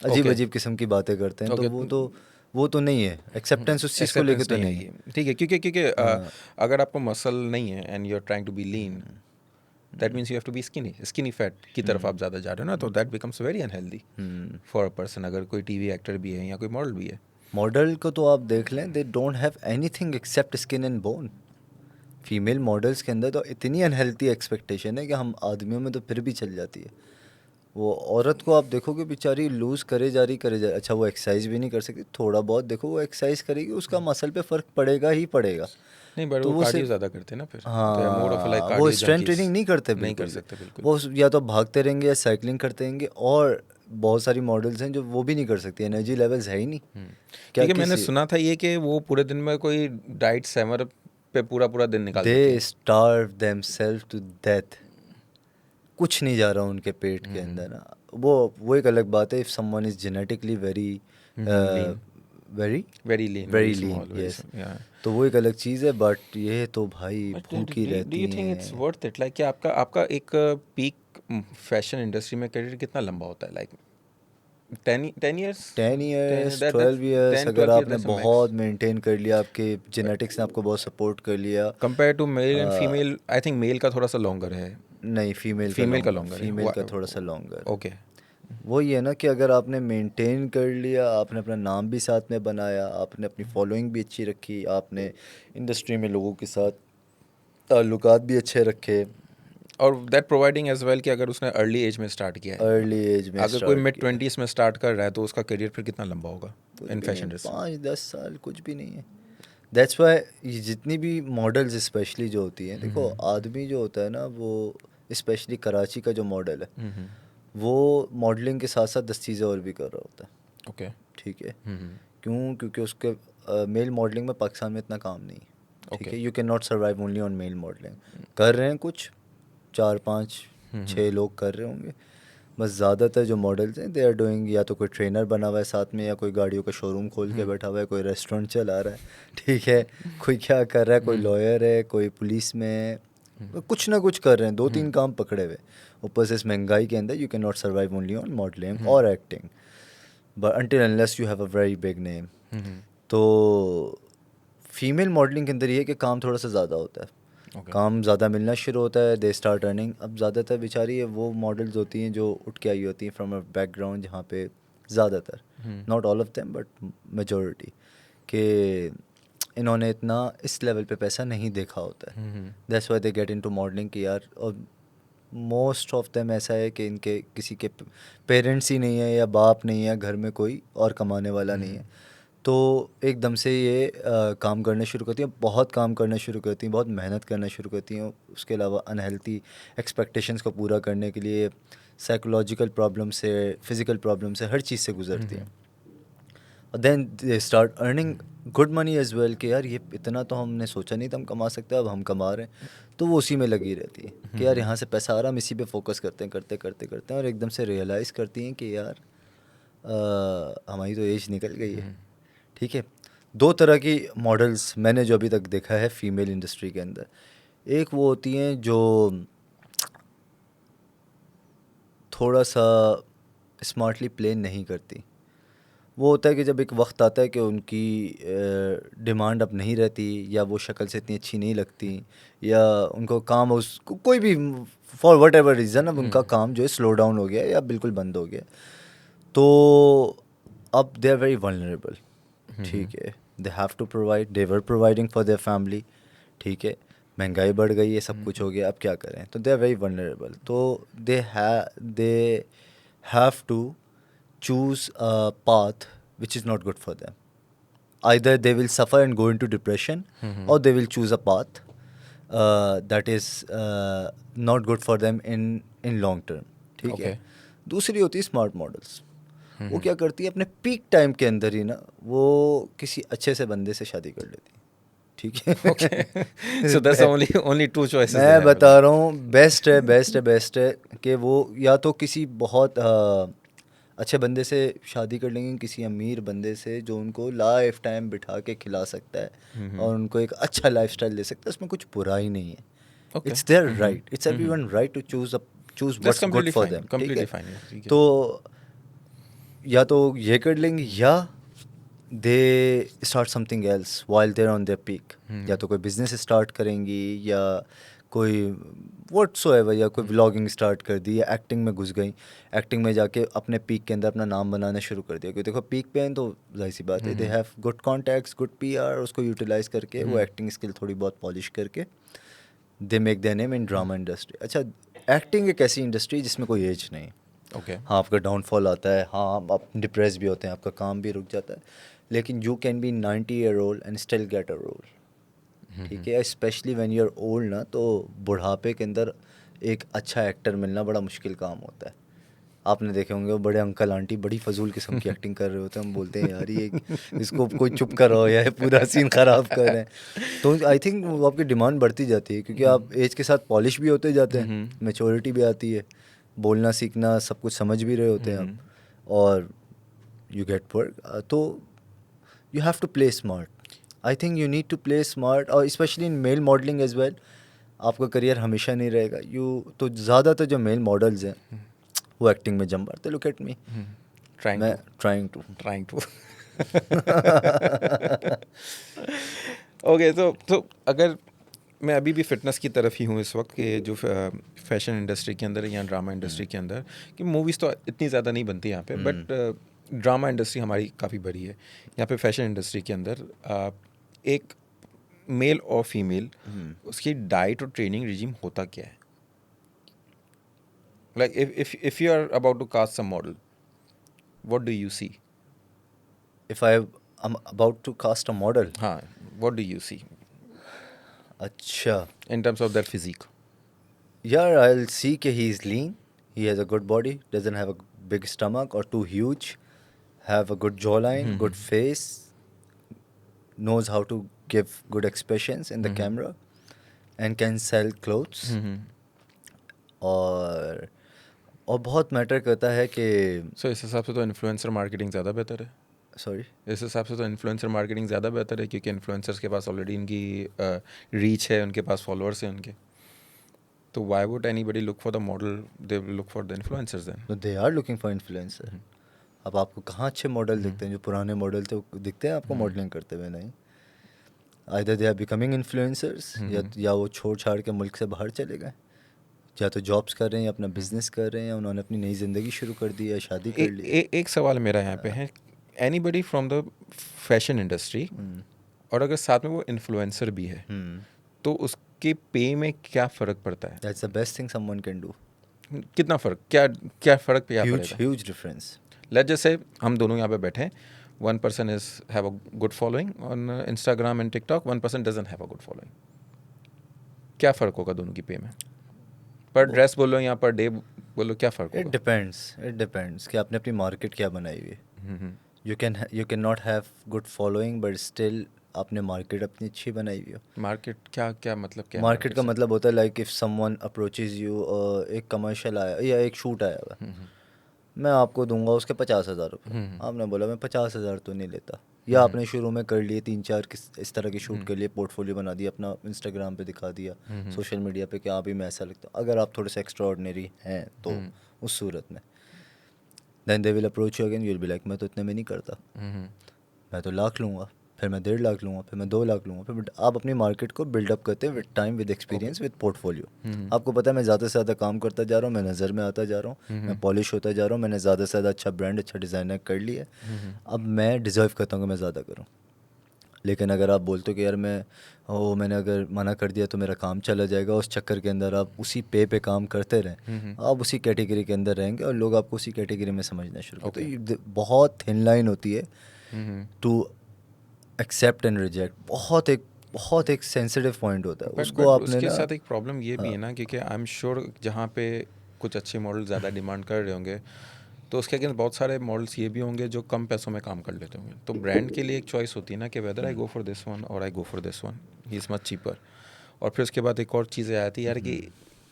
अजीब Okay. अजीब किस्म की बातें करते हैं. Okay. तो वो तो नहीं है. एक्सेप्टेंस उस चीज़ को लेकर तो नहीं है. ठीक है, क्योंकि अगर आपको मसल नहीं है and you are trying to be lean, that means you have to be skinny fat की तरफ आप ज़्यादा जा रहे हो ना, तो that becomes very unhealthy for a person. अगर कोई टीवी एक्टर भी है या कोई मॉडल भी है. मॉडल को तो आप देख लें, they don't have anything accept skin and bone. Female models के अंदर तो इतनी अनहेल्थी एक्सपेक्टेशन है कि हम आदमियों में तो फिर भी चल जाती है. वो औरत को आप देखोगे बेचारी लूज़ करे जा रही. अच्छा वो एक्सरसाइज भी नहीं कर सकती. थोड़ा बहुत देखो वो एक्सरसाइज करेगी, उसका मसल पे फ़र्क पड़ेगा ही पड़ेगा. नहीं, बट तो वो वो कार्डियो सिर्फ ज़्यादा करते हैं ना फिर. हाँ, वो स्ट्रेंथ ट्रेनिंग नहीं करते. नहीं कर बिल्कुल सकते बिल्कुल. वो या तो भागते रहेंगे या साइकिलिंग करते रहेंगे. और बहुत सारी मॉडल्स हैं जो वो भी नहीं कर सकती. एनर्जी लेवल्स है ही नहीं. क्योंकि मैंने सुना था ये कि वो पूरे दिन में कोई डाइट सेमर पे पूरा दिन निकाल देती दे है. Starve themselves to death. कुछ नहीं जा रहा उनके पेट के अंदर ना. वो एक अलग बात है. If someone is genetically very very lean, very lean, yes, तो वो एक अलग चीज़ है. बट ये तो भाई भूखी रहती do you think it's worth it? Like कि आपका एक पीक फैशन इंडस्ट्री में करियर कितना लंबा होता है? Like 10 years 12 years. अगर आपने बहुत मेंटेन कर लिया, आपके जेनेटिक्स ने आपको बहुत सपोर्ट कर लिया. Compare to male and female, I think male का थोड़ा सा लॉन्गर है. नहीं, फीमेल का लॉन्गर है. फीमेल का थोड़ा सा लॉन्गर. ओके. वही है ना कि अगर आपने मेंटेन कर लिया, आपने अपना नाम भी साथ में बनाया, आपने अपनी फॉलोइंग भी अच्छी रखी, आपने इंडस्ट्री में लोगों के साथ ताल्लुकात भी अच्छे रखे, और दैट प्रोवाइडिंग एज वेल कि अगर उसने अर्ली एज में स्टार्ट किया है, अर्ली एज में अगर कोई स्टार्ट मिड किया, 20s में स्टार्ट कर रहा है तो उसका करियर फिर कितना लंबा होगा कुछ इन भी नहीं, फैशन इंडस्ट्री। 5-10 साल कुछ भी नहीं है। दैट्स वाई ये जितनी भी मॉडल्स स्पेशली जो होती हैं, देखो आदमी जो होता है ना, वो स्पेशली कराची का जो मॉडल है, वो मॉडलिंग के साथ साथ 10 चीज़ें और भी कर रहा होता है। ओके। ठीक है, क्यों? क्योंकि उसके मेल मॉडलिंग में पाकिस्तान में इतना काम नहीं है। ठीक Okay. है, you can not survive only on male modelling. कर रहे हैं कुछ 4-5-6 लोग कर रहे होंगे, बस ज़्यादातर जो मॉडल्स हैं दे आर डूइंग, या तो कोई ट्रेनर बना हुआ है साथ में, या कोई गाड़ियों का शोरूम खोल के बैठा हुआ है, कोई रेस्टोरेंट चला रहा है, ठीक है, कोई क्या कर रहा है, कोई लॉयर है, कोई पुलिस में है, कुछ ना कुछ कर रहे हैं, 2-3 काम पकड़े हुए। ऊपर से इस महंगाई के अंदर you can not survive only on modelling और acting, but until unless you have a very big name। तो फीमेल मॉडलिंग के अंदर ये है कि काम थोड़ा सा ज़्यादा होता है, Okay. काम ज़्यादा मिलना शुरू होता है, दे स्टार्ट अर्निंग। अब ज़्यादातर बेचारी वो मॉडल्स होती हैं जो उठ के आई होती हैं फ्रॉम अ बैकग्राउंड जहाँ पे ज़्यादातर, not all of them but majority, कि इन्होंने इतना इस लेवल पे पैसा नहीं देखा होता है। That's why they get into modelling कि यार, और मोस्ट ऑफ देम ऐसा है कि इनके किसी के पेरेंट्स ही नहीं है या बाप नहीं है, घर में कोई और कमाने वाला नहीं है, तो एकदम से ये काम करने शुरू करती हैं, बहुत काम करना शुरू करती हैं, बहुत मेहनत करना शुरू करती हैं। उसके अलावा अनहेल्थी एक्सपेक्टेशंस को पूरा करने के लिए साइकोलॉजिकल प्रॉब्लम से, फिज़िकल प्रॉब्लम से, हर चीज़ से गुजरती हैं। और then they start earning good money as well कि यार ये इतना तो हमने सोचा नहीं था हम कमा सकते हैं, अब हम कमा रहे हैं, तो वो उसी में लगी रहती है कि यार यहाँ से पैसा आ रहा है, हम इसी पे फोकस करते हैं, करते करते करते हैं, और एकदम से रियलाइज़ करती हैं कि यार हमारी तो एज निकल गई है। ठीक है, 2 तरह की मॉडल्स मैंने जो अभी तक देखा है फीमेल इंडस्ट्री के अंदर, एक वो होती हैं जो थोड़ा सा स्मार्टली प्ले नहीं करती। वो होता है कि जब एक वक्त आता है कि उनकी डिमांड अब नहीं रहती, या वो शक्ल से इतनी अच्छी नहीं लगती, या उनको काम उस कोई भी फॉर वट एवर रीज़न अब उनका काम जो है स्लो डाउन हो गया या बिल्कुल बंद हो गया, तो अब दे आर वेरी वल्नरेबल। ठीक है, they have to provide, they were providing for their family. ठीक है, महंगाई बढ़ गई है, सब कुछ हो गया, अब क्या करें, तो दे आर वेरी वल्नरेबल। तो they have to choose a path which is not good for them. Either they will suffer and go into depression, or they will choose a path that is not good for them in long term. ठीक है। Okay. दूसरी होती है smart models. वो क्या करती है, अपने पीक टाइम के अंदर ही ना वो किसी अच्छे से बंदे से शादी कर लेती है। ठीक है, Okay. So that's only two choices they मैं have. बता रहा हूँ, बेस्ट है कि वो या तो किसी बहुत अच्छे बंदे से शादी कर लेंगे, किसी अमीर बंदे से जो उनको लाइफ टाइम बिठा के खिला सकता है और उनको एक अच्छा लाइफस्टाइल दे सकता है, उसमें कुछ बुराई नहीं है। Okay. It's their right, it's everyone right to choose That's what's good completely for fine. Them. ठीक Completely है, fine. ठीक है. तो या तो ये कर लेंगे, या they start something else while they're on their peak. या तो कोई बिजनेस स्टार्ट करेंगी, या कोई व्हाटसोएवर, या कोई व्लॉगिंग स्टार्ट कर दी, या एक्टिंग में घुस गई, एक्टिंग में जाके अपने पीक के अंदर अपना नाम बनाना शुरू कर दिया। क्योंकि देखो पीक पे हैं तो जाहिर सी बात है, they have good contacts, good PR, उसको यूटिलाइज करके वो एक्टिंग स्किल थोड़ी बहुत पॉलिश करके they make their name in drama industry. अच्छा, एक्टिंग एक ऐसी इंडस्ट्री जिसमें कोई एज नहीं। Okay. हाँ, आपका डाउनफॉल आता है, हाँ आप डिप्रेस भी होते हैं, आपका काम भी रुक जाता है, लेकिन you can be 90 year old and still get a role. ठीक है, specially when you are old ना, तो बुढ़ापे के अंदर एक अच्छा एक्टर मिलना बड़ा मुश्किल काम होता है। आपने देखे होंगे वो बड़े अंकल आंटी बड़ी फजूल किस्म की एक्टिंग कर रहे होते हैं, हम बोलते हैं यार ये इसको कोई चुप करो या ये पूरा सीन ख़राब कर रहे हैं। तो आई थिंक वो आपकी डिमांड बढ़ती जाती है, क्योंकि आप एज के साथ पॉलिश भी होते जाते हैं, मैच्योरिटी भी आती है, बोलना सीखना सब कुछ समझ भी रहे होते हैं आप, और यू गेट वर्क। तो you have to play smart. I think you need to play smart, और specially in male modelling as well. आपका करियर हमेशा नहीं रहेगा। तो ज़्यादातर जो मेल मॉडल्स हैं वो एक्टिंग में जम मारते। लुक एट मी, मैं ट्राइंग टू Okay, तो अगर मैं अभी भी फिटनेस की तरफ ही हूँ इस वक्त कि जो फैशन इंडस्ट्री के अंदर या ड्रामा इंडस्ट्री के अंदर कि मूवीज़ तो इतनी ज़्यादा नहीं बनती यहाँ पे, बट ड्रामा इंडस्ट्री हमारी काफ़ी बड़ी है। यहाँ पे फैशन इंडस्ट्री के अंदर एक मेल और फीमेल उसकी डाइट और ट्रेनिंग रिजीम होता क्या है? Like if you are about to cast some model, what do you see? If I'm about to cast a model, हाँ, what do you see अच्छा, in terms of their physique? yeah, I'll see कि he is lean, he has a good body, doesn't have a big stomach or too huge, have a good jawline, good face, knows how to give good expressions in the camera, and can sell clothes. और बहुत matter करता है कि So इस हिसाब से तो influencer marketing ज़्यादा बेहतर है। सॉरी इस हिसाब से तो इन्फ्लुएंसर मार्केटिंग ज़्यादा बेहतर है, क्योंकि इन्फ्लुएंसर्स के पास ऑलरेडी इनकी रीच है, उनके पास फॉलोअर्स हैं उनके। तो why would anybody look for the model, they will look for the influencers then. They are looking for influencer. अब आपको कहाँ अच्छे मॉडल दिखते हैं? जो पुराने मॉडल थे वो दिखते हैं आपको मॉडलिंग करते हुए? नहीं। Either they are becoming influencers, या वो छोड़ छाड़ के मुल्क से बाहर चले गए, या तो जॉब्स कर रहे हैं या अपना बिजनेस कर रहे हैं, उन्होंने अपनी नई ज़िंदगी शुरू कर दी है, शादी कर ली। एक सवाल मेरा यहाँ पे है, anybody from the fashion industry और अगर साथ में वो इन्फ्लुएंसर भी है तो उसके पे में क्या फ़र्क पड़ता है? That's the best thing someone can do. कितना फ़र्क, क्या फ़र्क क्या पड़ेगा? Huge difference. Let's just say हम दोनों यहाँ पे बैठे हैं, one person is have a good following on Instagram and TikTok, one person doesn't have a good following. क्या फ़र्क होगा दोनों की पे में? पर ड्रेस बोलो या पर डे बोलो, क्या फ़र्क इट होगा? डिपेंड्स कि आपने अपनी मार्केट क्या बनाई हुई है। You can not have good following but still आपने मार्केट अपनी अच्छी बनाई हुई हो। मार्केट क्या मतलब क्या है मार्केट का से? मतलब होता है like if someone approaches you, एक कमर्शियल आया या एक शूट आया हुआ, मैं आपको दूंगा उसके 50,000 रुपये। आपने बोला मैं 50,000 तो नहीं लेता, या आपने शुरू में कर लिए 3-4 इस तरह के शूट के लिए पोर्टफोलियो बना दिया, अपना इंस्टाग्राम पे दिखा दिया, सोशल मीडिया पे कि हाँ भी मैं ऐसा लगता हूँ। अगर आप थोड़े से एक्स्ट्रा ऑर्डिनरी हैं तो उस सूरत में then they will approach you again, you will be like मैं तो इतने में नहीं करता, मैं तो 1,00,000 लूँगा, फिर मैं 1.5 लाख लूँगा, फिर मैं 2 लाख लूँगा। फिर आप अपनी मार्केट को बिल्डअप करते हैं with time, with experience, with portfolio. आपको पता है मैं ज़्यादा से ज़्यादा काम करता जा रहा हूँ, मैं नज़र में आता जा रहा हूँ, मैं पॉलिश होता जा रहा हूँ, मैंने ज़्यादा से ज़्यादा अच्छा ब्रांड, अच्छा डिज़ाइनर कर लिया है। अब मैं डिज़र्व करता हूँ कि मैं ज़्यादा करूँ। लेकिन अगर आप बोलते हो कि यार मैंने अगर मना कर दिया तो मेरा काम चला जाएगा, उस चक्कर के अंदर आप उसी पे काम करते रहें, आप उसी कैटेगरी के अंदर रहेंगे और लोग आपको उसी कैटेगरी में समझना शुरू करते हैं। तो बहुत थिन लाइन होती है टू एक्सेप्ट एंड रिजेक्ट। बहुत एक सेंसिटिव पॉइंट होता है, उसको बट आपने उसके ना। साथ एक प्रॉब्लम ये भी है ना, क्योंकि आई एम श्योर जहाँ पे कुछ अच्छे मॉडल ज़्यादा डिमांड कर रहे होंगे तो उसके अगेंस्ट बहुत सारे मॉडल्स ये भी होंगे जो कम पैसों में काम कर लेते होंगे। तो ब्रांड के लिए एक चॉइस होती है ना कि whether I go for this one और I go for this one, he is much cheaper. और फिर उसके बाद एक और चीज़ आती है यार कि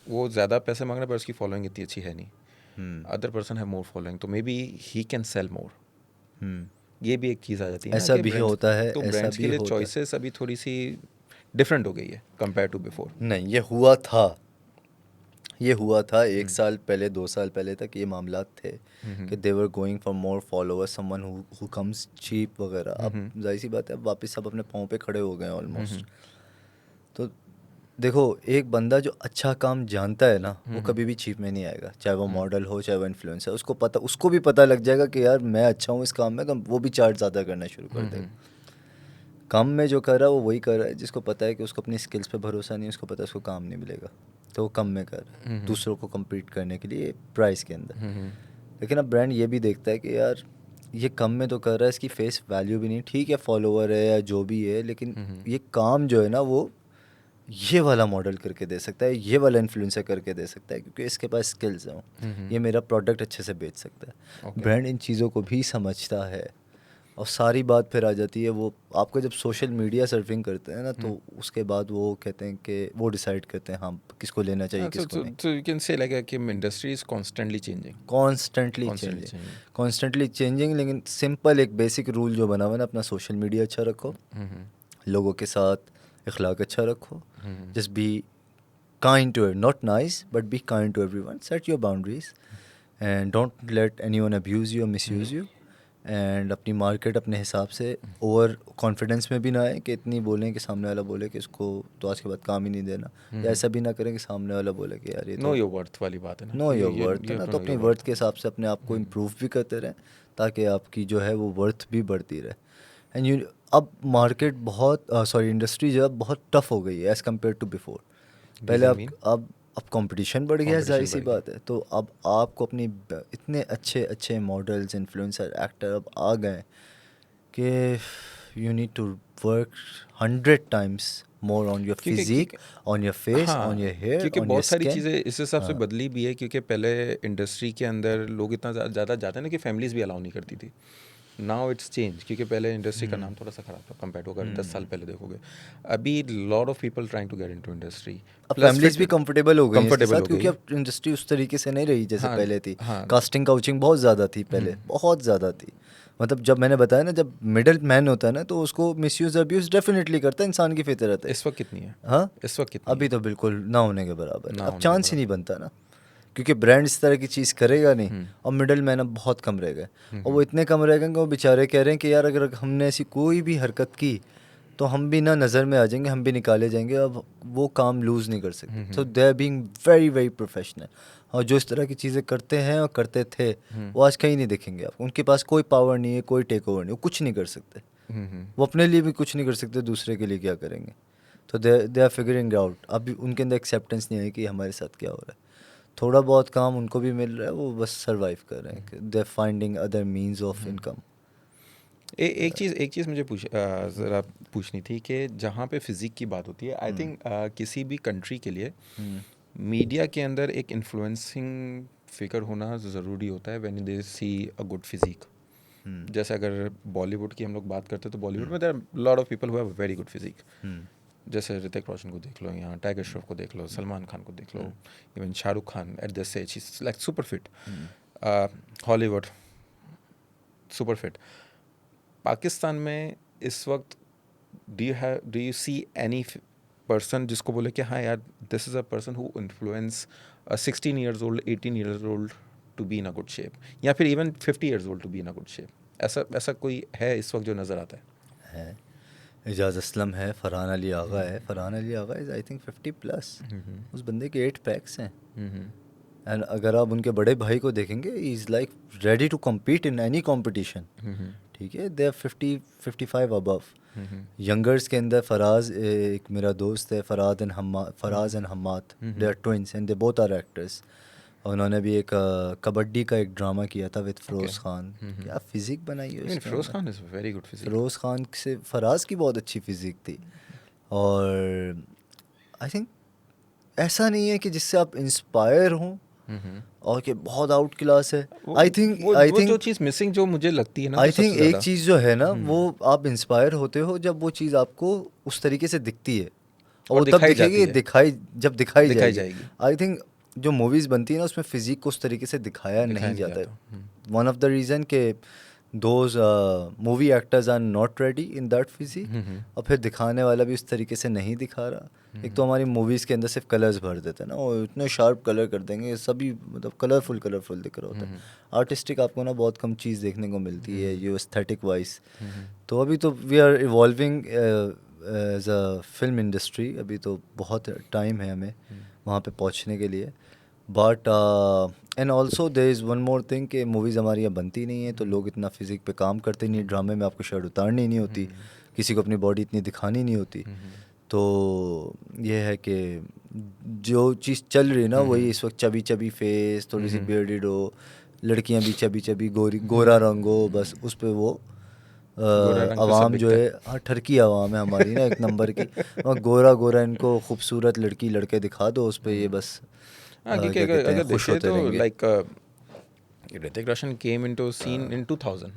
वो ज़्यादा पैसे मांग रहे हैं पर उसकी फॉलोइंग इतनी अच्छी है नहीं, अदर पर्सन है मोर फॉलोइंग, तो maybe he can sell more. ये भी एक चीज़ आ जाती है ऐसा ना कि भी होता है, तो ऐसा ब्रांड्स भी के लिए होता है। चॉइसेस अभी थोड़ी सी डिफरेंट हो गई है कंपेयर टू बिफोर। नहीं, ये हुआ था 1 साल पहले, 2 साल पहले तक ये मामलात थे कि they were going for more followers, someone who comes cheap वगैरह। अब जाहिर सी बात है, अब वापस सब अपने पाँव पे खड़े हो गए ऑलमोस्ट। तो देखो, एक बंदा जो अच्छा काम जानता है ना, वो कभी भी चीप में नहीं आएगा, चाहे वो मॉडल हो चाहे वो इन्फ्लुएंसर। उसको भी पता लग जाएगा कि यार मैं अच्छा हूँ इस काम में, तो वो भी चार्ज ज़्यादा करना शुरू कर देगा। काम में जो कर रहा है वो वही कर रहा है जिसको पता है कि उसको अपनी स्किल्स पे भरोसा नहीं है, उसको पता है उसको काम नहीं मिलेगा, तो वो कम में कर रहा है दूसरों को कम्पीट करने के लिए प्राइस के अंदर। लेकिन अब ब्रांड ये भी देखता है कि यार ये कम में तो कर रहा है, इसकी फेस वैल्यू भी नहीं, ठीक है फॉलोवर है या जो भी है, लेकिन ये काम जो है ना वो ये वाला मॉडल करके दे सकता है, ये वाला इन्फ्लुएंसर करके दे सकता है, क्योंकि इसके पास स्किल्स हैं, ये मेरा प्रोडक्ट अच्छे से बेच सकता है। ब्रांड इन चीज़ों को भी समझता है। और सारी बात फिर आ जाती है वो आपका जब सोशल मीडिया सर्फिंग करते हैं ना, तो उसके बाद वो कहते हैं कि वो डिसाइड करते हैं हाँ किसको लेना चाहिए किसको नहीं। So you can say like कि industry is constantly changing. Constantly Constantly changing, changing. Constantly changing. लेकिन सिंपल एक बेसिक रूल जो बना हुआ है ना, अपना सोशल मीडिया अच्छा रखो, लोगों के साथ इखलाक अच्छा रखो, just be kind to it, not nice, but be kind to everyone. Set your boundaries and don't let anyone abuse you or misuse you. And अपनी मार्केट अपने हिसाब से ओवर कॉन्फिडेंस में भी ना आए कि इतनी बोलें कि सामने वाला बोले कि इसको तो आज के बाद काम ही नहीं देना, या ऐसा भी ना करें कि सामने वाला बोले कि यार ये नो तो योर वर्थ वाली बात है ना, नो योर ये वर्थ है ना, to तो know अपनी your वर्थ worth. के हिसाब से अपने आप को इम्प्रूव भी करते रहें ताकि आपकी जो है वो वर्थ भी बढ़ती रहे। एंड यू अब मार्केट बहुत सॉरी इंडस्ट्री जो है बहुत टफ हो गई है एज़ कम्पेयर टू बिफोर। पहले Reason mean? अब कंपटीशन बढ़ गया है, जाहिर Competition सी बढ़ गया. बात है, तो अब आपको अपनी इतने अच्छे अच्छे मॉडल्स इन्फ्लुएंसर एक्टर अब आ गए कि you need to work 100 times more on your क्योंकि physique, on your face, हाँ, on your hair, क्योंकि on your बहुत सारी skin। चीज़ें इस हिसाब से हाँ बदली भी है, क्योंकि पहले इंडस्ट्री के अंदर लोग इतना ज़्यादा जाते हैं ना कि फैमिलीज भी अलाउ नहीं करती थी. नाउ इट्स चेंज, क्योंकि पहले इंडस्ट्री का नाम थोड़ा सा खराब था कंपेयर टू अगर 10 साल पहले देखोगे. अभी lot of people trying to get into industry. अब प्लस फैमिलीज भी कंफर्टेबल हो गई हैं इसके कंफर्टेबल साथ, हो क्योंकि गई. अब इंडस्ट्री उस तरीके से नहीं रही जैसे हाँ, पहले थी। हाँ. कास्टिंग काउचिंग बहुत ज़्यादा थी पहले, बहुत ज़्यादा थी। मतलब जब मैंने बताया ना, जब मिडिल मैन होता है ना तो उसको मिसयूज अब्यूज डेफिनेटली करता है, इंसान की फितरत है। इस वक्त कितनी है? हाँ इस वक्त कितनी अभी है? तो बिल्कुल ना होने के बराबर है, ना अब होने के चांस ही नहीं बनता ना, क्योंकि ब्रांड इस तरह की चीज़ करेगा नहीं। और मिडिल मैन अब बहुत कम रह गए, और वो इतने कम रह गए कि वो बेचारे कह रहे हैं कि यार अगर हमने ऐसी कोई भी हरकत की तो हम भी ना नज़र में आ जाएंगे, हम भी निकाले जाएंगे, अब वो काम लूज़ नहीं कर सकते। So they are being very very professional, और जो इस तरह की चीज़ें करते हैं और करते थे वो आज कहीं नहीं दिखेंगे आपको। उनके पास कोई पावर नहीं है, कोई टेक ओवर नहीं, वो कुछ नहीं कर सकते, वो अपने लिए भी कुछ नहीं कर सकते, दूसरे के लिए क्या करेंगे। तो दे आर फिगरिंग आउट, अभी उनके अंदर एक्सेप्टेंस नहीं है कि हमारे साथ क्या हो रहा है। थोड़ा बहुत काम उनको भी मिल रहा है, वो बस सर्वाइव कर रहे हैं, they are finding other means of income. एक चीज़ मुझे ज़रा पूछनी थी कि जहाँ पे फिज़िक की बात होती है, आई थिंक किसी भी कंट्री के लिए मीडिया के अंदर एक इन्फ्लुएंसिंग फिगर होना ज़रूरी होता है when they see a good physique. जैसे अगर बॉलीवुड की हम लोग बात करते हैं तो बॉलीवुड में there are lot of people who have very good physique. जैसे ऋतिक रोशन को देख लो, यहाँ टाइगर श्रॉफ को देख लो, सलमान खान को देख लो, even Shahrukh Khan at this age he is like super fit. Hollywood super fit. Pakistan में इस वक्त do you see any person जिसको बोले कि हाँ यार this is a person who influence 16 years old 18 years old to be in a good shape, या फिर even 50 years old to be in a good shape? ऐसा कोई है इस वक्त जो नज़र आता है एजाज असलम है, फरहान अली आगा है। Farhan Ali Agha is I think 50+। उस बंदे के 8 पैक्स हैं, एंड अगर आप उनके बड़े भाई को देखेंगे is like ready to compete in any competition, ठीक है। They are 50-55 above. यंगर्स के अंदर फराज, एक मेरा दोस्त है Faraz and Hammad, they are twins and they both are actors. उन्होंने भी एक कबड्डी का एक ड्रामा किया था विद फिरोज़ खान। क्या फिज़िक बनाई है उसके फिरोज अंदर। Khan is very good physique. Firoz Khan से फराज की बहुत अच्छी फिज़िक थी, और आई थिंक ऐसा नहीं है कि जिससे आप इंस्पायर हों और कि बहुत आउट क्लास है। आई थिंक वो जो चीज़ मिसिंग जो मुझे लगती है ना, आई वो सबसे थिंक एक ज़्यादा चीज़ जो है ना, वो आप इंस्पायर होते हो जब वो चीज़ आपको उस तरीके से दिखती है, और और वो तब दिखाई जाती दिखेगी है. जब दिखाई दिखाई जाएगी। जाएगी. आई थिंक जो मूवीज़ बनती है ना उसमें फिज़िक को उस तरीके से दिखाया दिखाया नहीं नहीं जाता जाता. है। वन ऑफ द रीज़न के those movie actors are not ready in that physique, और फिर दिखाने वाला भी उस तरीके से नहीं दिखा रहा। एक तो हमारी मूवीज़ के अंदर सिर्फ कलर्स भर देते हैं ना, और इतने शार्प कलर कर देंगे, सभी मतलब कलरफुल दिख रहा होता है। आर्टिस्टिक आपको ना बहुत कम चीज़ देखने को मिलती है ये एस्थेटिक वाइज। तो अभी तो we are evolving as a film industry, अभी तो बहुत टाइम है हमें वहाँ पे पहुँचने के लिए। But and also there is one more thing कि मूवीज़ हमारी यहाँ बनती नहीं है, तो लोग इतना फिज़िक पे काम करते नहीं। ड्रामे में आपको शर्ट उतारनी नहीं होती, किसी को अपनी बॉडी इतनी दिखानी नहीं होती। तो ये है कि जो चीज़ चल रही है ना वही इस वक्त चबी चबी फेस, थोड़ी सी बियर्डेड हो, लड़कियां भी चबी चबी गोरा रंग हो, बस उस पे वो गोरा रंग पे सब आवाम जो बिकता है, हाँ ठरकी आवाम है हमारी ना एक नंबर की। और गोरा इनको खूबसूरत लड़की लड़के दिखा दो उस पे, ये बस हाँ, क्योंकि क्या कहते हैं, अगर खुश देखे होते तो रहेंगे। Like Hrithik Roshan came into scene in 2000,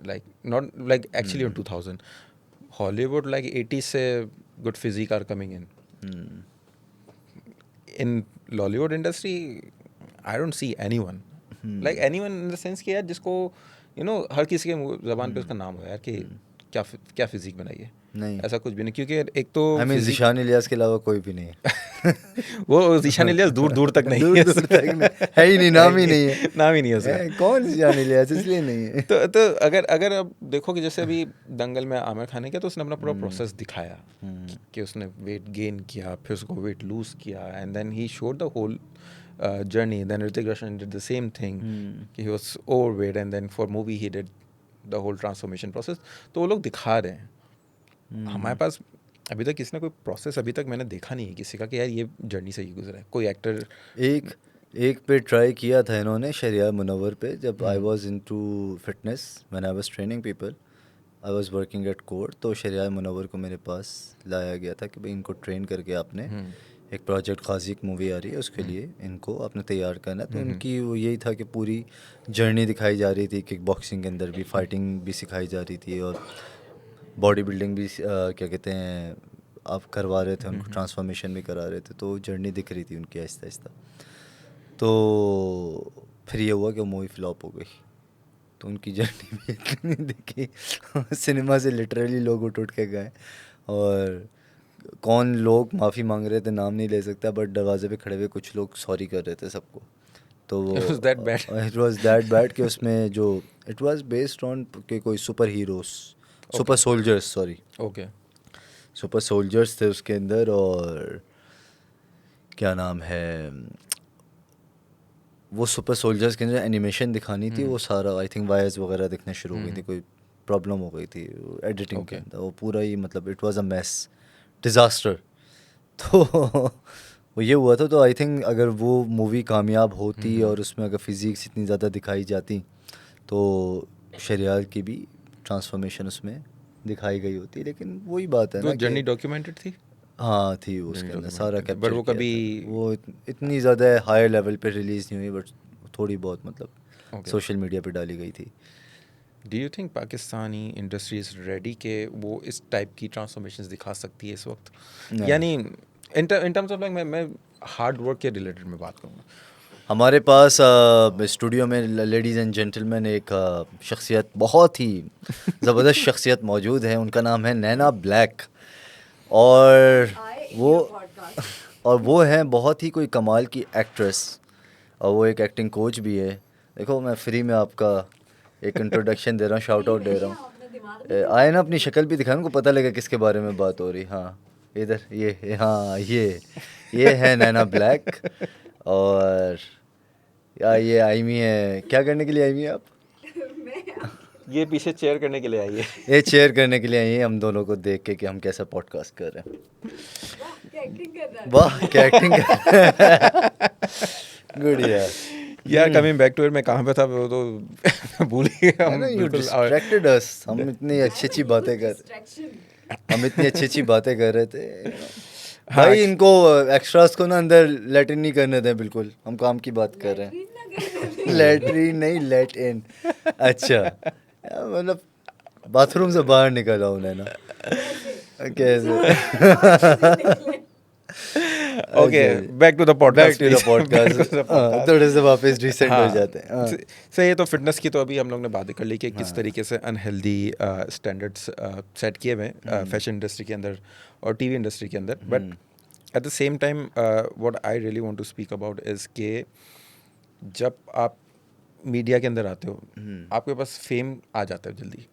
like not like actually in 2000. Hollywood like 80 से good physique are coming in Lollywood industry. I don't see anyone, like anyone in the sense कि यार जिसको हर किसी के ज़बान पे उसका नाम हो यार कि क्या फिजिक बनाई है. नहीं। ऐसा कुछ भी नहीं, क्योंकि एक तो आई मीन ज़ीशान इलियास के अलावा कोई भी नहीं है। वो ज़ीशान इलियास दूर दूर तक नहीं दूर है, दूर तक नहीं है ही नहीं, नाम ही नहीं है। नाम ही नहीं है उसका। कौन ज़ीशान इलियास, इसलिए नहीं है। तो अगर अब देखो कि जैसे अभी दंगल में आमिर खान ने किया, तो उसने अपना पूरा प्रोसेस दिखाया कि उसने वेट गेन किया, फिर उसको वेट लूज किया, and then he showed the whole journey. Then Hrithik Roshan did the same thing, कि he was overweight, and then for movie he did the whole transformation process. तो वो लोग दिखा रहे हैं. हमारे पास अभी तक किसी ने कोई प्रोसेस अभी तक मैंने देखा नहीं है किसी का कि यार ये जर्नी से ही गुजरा है. कोई एक्टर एक पे ट्राई किया था इन्होंने, शरिया मुनव्वर पे, जब I was into fitness, when I was training people, I was working at core. तो शरिया मुनव्वर को मेरे पास लाया गया था कि भाई इनको ट्रेन करके आपने एक प्रोजेक्ट खाजी एक मूवी आ रही है उसके लिए इनको आपने तैयार करना है. तो उनकी वो यही था कि पूरी जर्नी दिखाई जा रही थी, किक बॉक्सिंग के अंदर भी फाइटिंग भी सिखाई जा रही थी, और बॉडी बिल्डिंग भी क्या कहते हैं आप करवा रहे थे उनको, ट्रांसफॉर्मेशन भी करा रहे थे. तो जर्नी दिख रही थी उनकी आहिस्ता आहिस्ता. तो फिर ये हुआ कि वो मूवी फ्लॉप हो गई. तो उनकी जर्नी भी इतनी दिखी सिनेमा से लिटरली लोग उठ के गए, और कौन लोग माफ़ी मांग रहे थे नाम नहीं ले सकता, बट दरवाजे पे खड़े हुए कुछ लोग सॉरी कर रहे थे सबको. तो वो It was that bad. It was that bad कि उसमें जो इट वाज बेस्ड ऑन के कोई super heroes, super soldiers, sorry, okay. Super soldiers थे उसके अंदर. और क्या नाम है, वो सुपर सोल्जर्स के अंदर एनिमेशन दिखानी थी, वो सारा आई थिंक वायर्स वगैरह दिखने शुरू हो गई थी, कोई प्रॉब्लम हो गई थी एडिटिंग के अंदर. वो पूरा ही मतलब it was a mess, disaster. तो वो ये हुआ था. तो आई थिंक अगर वो मूवी कामयाब होती और उसमें अगर फिजिक्स इतनी ज़्यादा दिखाई जाती, तो शरियार की भी ट्रांसफॉर्मेशन उसमें दिखाई गई होती. लेकिन वही बात है तो ना जर्नी कि डॉक्यूमेंटेड थी. हाँ थी वो, उसके अंदर सारा documented, कैप्चर but वो किया कभी- था. वो इतनी ज़्यादा हाई लेवल पे रिलीज़ नहीं हुई, बट थोड़ी बहुत मतलब Okay. सोशल मीडिया पे डाली गई थी. Do you think Pakistani industry is ready के वो इस टाइप की ट्रांसफॉर्मेशंस दिखा सकती है इस वक्त? नहीं. यानी इन टर्म्स ऑफ लाइक मैं हार्ड वर्क के रिलेटेड में बात करूँगा. हमारे पास स्टूडियो में लेडीज़ एंड जेंटलमैन एक शख्सियत, बहुत ही ज़बरदस्त शख्सियत मौजूद है. उनका नाम है नैना ब्लैक, और वो हैं बहुत ही कोई कमाल की एक्ट्रेस, और वो एक एक्टिंग कोच भी है. देखो मैं फ्री में आपका एक इंट्रोडक्शन दे रहा हूँ, शाउट आउट दे रहा हूँ. आए ना, अपनी शक्ल भी दिखाएं, उनको पता लगे किसके बारे में बात हो रही. हाँ इधर ये, हाँ ये है नैना ब्लैक. और या ये आईमी है, क्या करने के लिए आईमी है आप? ये पीछे चेयर करने के लिए आई है. ये चेयर करने के लिए आई है हम दोनों को देख के कि हम कैसा पॉडकास्ट कर रहे हैं. वाह क्या एक्टिंग कर रहा है. गुड यार. यार कमिंग बैक टू इट, मैं कहाँ पे था वो तो भूल ही गया. हम यू बिल्कुल डिस्ट्रैक्टेड अस. हम इतनी अच्छी बातें कर रहे थे. भाई इनको एक्स्ट्रास को ना अंदर लैटिन नहीं करने दें बिल्कुल, हम काम की बात कर रहे हैं. लैट्रिन नहीं, लेट इन. अच्छा मतलब बाथरूम से बाहर निकल आओ ना कैसे. Okay, back to the podcast. थोड़े से वापस रिसेंट हो जाते हैं. सही है. तो फिटनेस की तो अभी हम लोग ने बात कर ली कि किस तरीके से अनहेल्दी स्टैंडर्ड्स सेट किए हुए हैं फैशन इंडस्ट्री के अंदर और टीवी इंडस्ट्री के अंदर. But at the same time what I really want to speak about is के जब आप मीडिया के अंदर आते हो, आपके पास फेम आ जाता है जल्दी.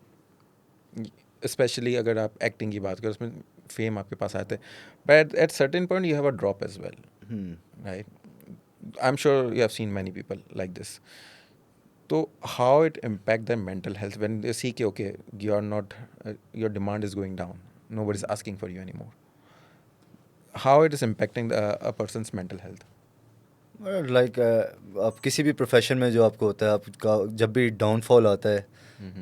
स्पेशली अगर आप एक्टिंग की बात करें, उसमें फेम आपके पास आते हैं, but at certain point you have a drop as well, right? I am sure you have seen many people like this. तो how it impact the mental health when they see के okay you are not, your demand is going down, nobody is asking for you anymore. How it is impacting a person's mental health? Like आप किसी भी profession में जो आपको होता है, आपका जब भी डाउनफॉल आता है,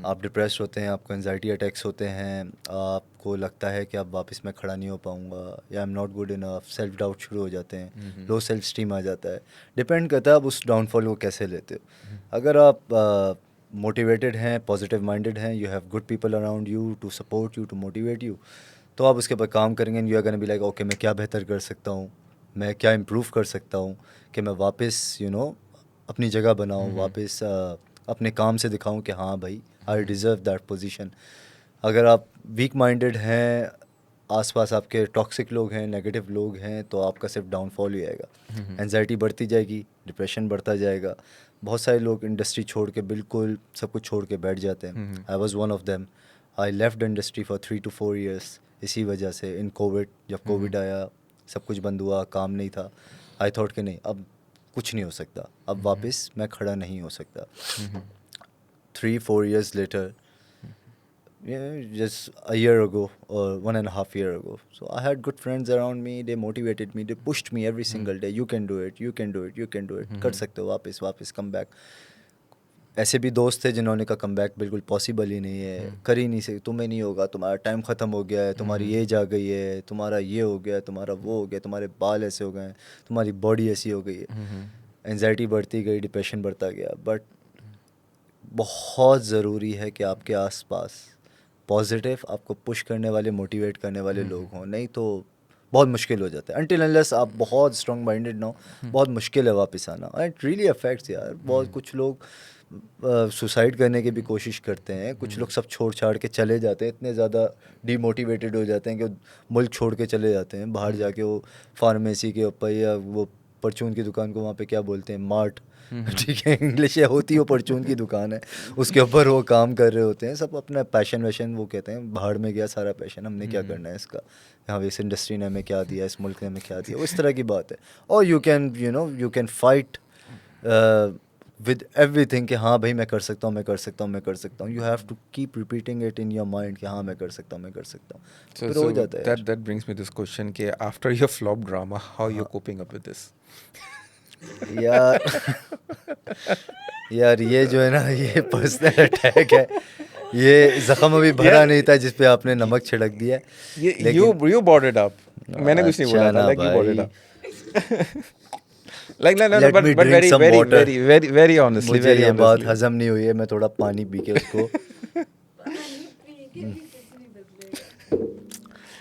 आप डिप्रेस होते हैं, आपको एंजाइटी अटैक्स होते हैं, आपको लगता है कि अब वापस मैं खड़ा नहीं हो पाऊँगा, या I am not good enough, self doubt शुरू हो जाते हैं, लो सेल्फ स्टीम आ जाता है. डिपेंड करता है आप उस डाउनफॉल को कैसे लेते हो. अगर आप मोटिवेटेड हैं, पॉजिटिव माइंडेड हैं, you have good people around you to support you, to motivate you, तो आप उसके ऊपर काम करेंगे. And you are gonna be like okay मैं क्या बेहतर कर सकता हूँ, मैं क्या इम्प्रूव कर सकता हूँ कि मैं वापस अपनी जगह बनाऊँ, वापस अपने काम से दिखाऊँ कि हाँ भाई आई डिज़र्व दैट पोजीशन. अगर आप वीक माइंडेड हैं, आसपास आपके टॉक्सिक लोग हैं, नेगेटिव लोग हैं, तो आपका सिर्फ डाउनफॉल ही आएगा। एंजाइटी बढ़ती जाएगी, डिप्रेशन बढ़ता जाएगा। बहुत सारे लोग इंडस्ट्री छोड़ के बिल्कुल सब कुछ छोड़ के बैठ जाते हैं। I was one of them. I left industry for 3 to 4 years इसी वजह से। इन कोविड, जब कोविड आया, सब कुछ बंद हुआ, काम नहीं था। आई थॉट कि नहीं, अब कुछ नहीं हो सकता, अब वापस मैं खड़ा नहीं हो सकता। 3-4 years later, just a year ago or 1.5 year ago, so I had good friends around me. They motivated me, they pushed me every single day. You can do it, you can do it, you can do it. कर सकते हो, वापस come back. ऐसे भी दोस्त थे जिन्होंने कहा कम बैक बिल्कुल पॉसिबल ही नहीं है, कर ही नहीं सकते, तुम्हें नहीं होगा, तुम्हारा टाइम ख़त्म हो गया है, तुम्हारी एज आ गई है, तुम्हारा ये हो गया, तुम्हारा वो हो गया, तुम्हारे बाल ऐसे हो गए हैं, तुम्हारी बॉडी ऐसी हो गई है। एंजाइटी बढ़ती गई, डिप्रेशन बढ़ता गया। बट बहुत ज़रूरी है कि आपके आसपास पॉजिटिव, आपको पुश करने वाले, मोटिवेट करने वाले लोग हों, नहीं तो बहुत मुश्किल हो जाता है। अनटिल अनलेस आप बहुत स्ट्रॉन्ग माइंडेड ना हो, बहुत मुश्किल है वापस आना। इट रियली अफेक्ट्स यार। बहुत कुछ लोग सुसाइड करने की भी कोशिश करते हैं, कुछ लोग सब छोड़ छाड़ के चले जाते हैं, इतने ज़्यादा डीमोटिवेटेड हो जाते हैं कि मुल्क छोड़ के चले जाते हैं बाहर जाके। वो फार्मेसी के ऊपर या वो परचून की दुकान को वहाँ पे क्या बोलते हैं, मार्ट, ठीक है, इंग्लिश है, होती है, वो परचून की दुकान है, उसके ऊपर वो काम कर रहे होते हैं। सब अपना पैशन वैशन वो कहते हैं बाहर में गया सारा पैशन, हमने क्या करना है इसका, यहाँ इस इंडस्ट्री ने हमें क्या दिया, इस मुल्क ने हमें क्या दिया, उस तरह की बात है। और you can fight with everything कि हाँ भाई मैं कर सकता हूँ, मैं कर सकता हूँ, मैं कर सकता हूँ। You have to keep repeating it in your mind कि हाँ मैं कर सकता हूँ, मैं कर सकता हूँ। फिर हो जाता है यार। that brings me this question कि after your flop drama, how you're coping up with this? यार यार ये जो है ना, ये पर्सनल अटैक है। ये जख्म अभी भरा नहीं था जिस पे आपने नमक छिड़क दिया है। You brought it up. मैंने कुछ नहीं बोला था, like you brought it up. Like no, Let but me but drink very some very water. very honestly, मुझे very ये बात honestly. हजम नहीं हुई है, मैं थोड़ा पानी पी के उसको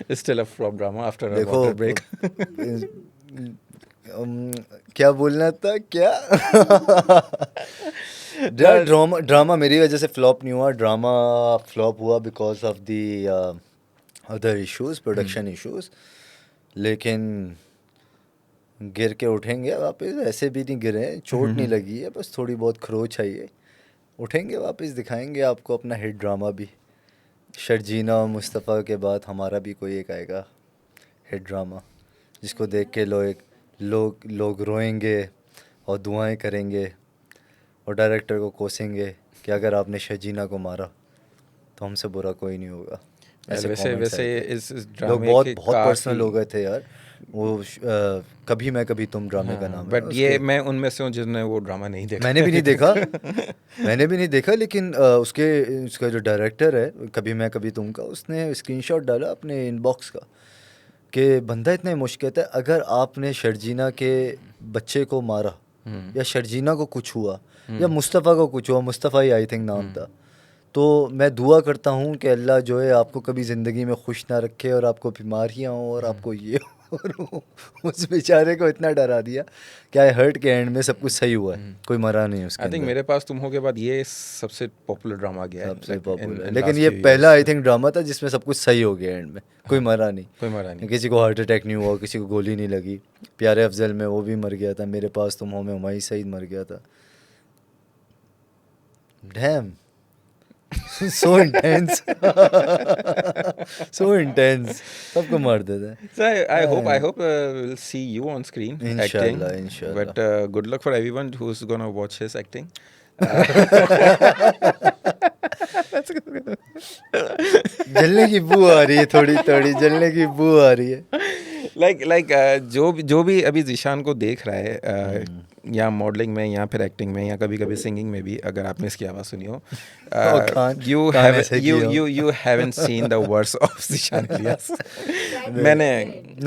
It's still a flop drama after a देखो water break. क्या बोलना था क्या? ड्रामा मेरी वजह से फ्लॉप नहीं हुआ। ड्रामा फ्लॉप हुआ because of the other issues, production issues. लेकिन गिर के उठेंगे वापस, ऐसे भी नहीं गिरे हैं, चोट नहीं लगी है, बस थोड़ी बहुत खरोच आई है। उठेंगे वापस, दिखाएंगे आपको अपना हिट ड्रामा भी। शर्जीना और मुस्तफ़ा के बाद हमारा भी कोई एक आएगा हिट ड्रामा, जिसको देख के लोग रोएंगे और दुआएं करेंगे और डायरेक्टर को कोसेंगे कि अगर आपने शर्जीना को मारा तो हमसे बुरा कोई नहीं होगा। ऐसे वैसे comments वैसे आए थे। इस लोग ड्रामे बहुत के बहुत पर्सनल काफी हो गए थे यार। वो कभी मैं कभी तुम ड्रामे का नाम है बट ना, ये उसके मैं उनमें से हूँ जिसने वो ड्रामा नहीं देखा. मैंने भी नहीं देखा। मैंने भी नहीं देखा, लेकिन उसका जो डायरेक्टर है कभी मैं कभी तुम का, उसने स्क्रीनशॉट डाला अपने इनबॉक्स का कि बंदा इतना इमोशनल है, अगर आपने शर्जीना के बच्चे को मारा या शर्जीना को कुछ हुआ या मुस्तफ़ा को कुछ हुआ, मुस्तफ़ा ही आई थिंक नाम था, तो मैं दुआ करता हूँ कि अल्लाह जो है आपको कभी ज़िंदगी में खुश ना रखे और आपको बीमारियाँ हो और आपको ये हो। और उस बेचारे को इतना डरा दिया कि आई हर्ट के एंड में सब कुछ सही हुआ है, कोई मरा नहीं उसके आई थिंक अंदर। मेरे पास तुम हो के बाद ये सबसे पॉपुलर ड्रामा गया है. सबसे like, पॉपुलर, in लेकिन last ये few पहला आई years. थिंक ड्रामा था जिसमें सब कुछ सही हो गया एंड में, कोई मरा नहीं, कोई मरा नहीं. किसी को हार्ट अटैक नहीं हुआ, किसी को गोली नहीं लगी। प्यारे अफजल में वो भी मर गया था, मेरे पास तुम हो में हुमायूं सईद मर गया था। Dam so intense. So intense, सबको मार देते हैं। So I hope we'll see you on screen acting. Inshallah, inshallah. But good luck for everyone who's gonna watch his acting. जलने की बू आ रही है, थोड़ी थोड़ी जलने की बू आ रही है। like जो भी अभी जीशान को देख रहा है या मॉडलिंग में या फिर एक्टिंग में या कभी कभी सिंगिंग में भी, अगर आपने इसकी आवाज़ सुनी हो, you haven't seen the words of Zeeshan Ilyas.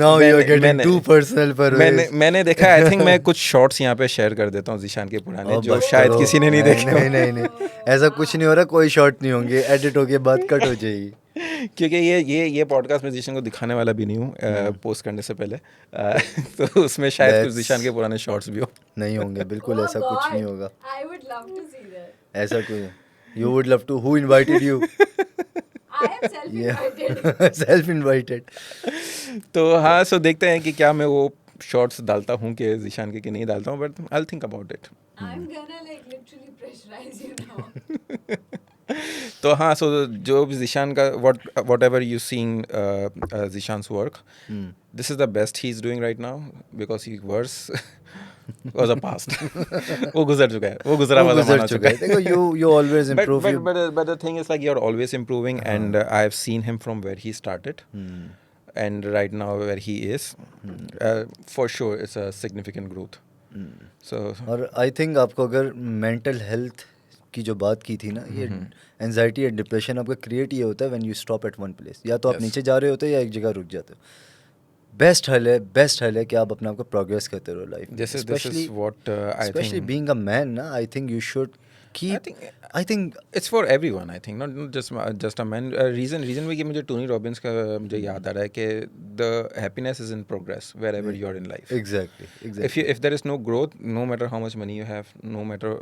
Now you are getting too personal पर मैंने देखा. आई थिंक मैं कुछ शॉर्ट्स यहाँ पे शेयर कर देता हूँ जीशान के पुराने, जो शायद किसी ने नहीं देखे. नहीं, ऐसा कुछ नहीं हो रहा, कोई शॉर्ट नहीं होंगे, एडिट होके बाद कट हो जाएगी। क्योंकि ये पॉडकास्ट में जीशान को दिखाने वाला भी नहीं हूँ पोस्ट करने से पहले. तो उसमें शायद कुछ जीशान के पुराने शॉर्ट्स भी हो. नहीं होंगे, बिल्कुल ऐसा कुछ नहीं होगा। I would love to see that. ऐसा कुछ, you would love to, who invited you? I am self-invited. Self invited. तो हाँ, सो देखते हैं कि क्या मैं वो शॉर्ट्स डालता हूँ कि ज़ीशान के कि नहीं डालता हूँ, but I will think about it. I'm gonna like literally pressurize you now. तो हाँ, सो जो भी ज़ीशान का what you seeing Zeeshan's work, this is the best he is doing right now, because he worse was a past. वो गुजर चुका है, वो गुजरा हुआ ज़माना चुका है. देखो, you always improve. But the thing is like you're always improving, and I've seen him from where he started, and right now where he is. For sure, it's a significant growth. So और I think आपको अगर mental health की जो बात की थी ना, ये एनजाइटी या डिप्रेशन आपका क्रिएट ये होता है when you stop at one place. या तो आप Yes. नीचे जा रहे होते हो या एक जगह रुक जाते हो. बेस्ट हल है कि आप अपने आप को प्रोग्रेस करते रहो life. this is what I specially think. Being a man ना, I think you should keep. I think It's for everyone, I think, not just a man. Reason भी कि मुझे टोनी रॉबिन्स का मुझे याद आ रहा है कि the happiness is in progress wherever you are in life. Exactly. If there is no growth, no matter how much money you have, no matter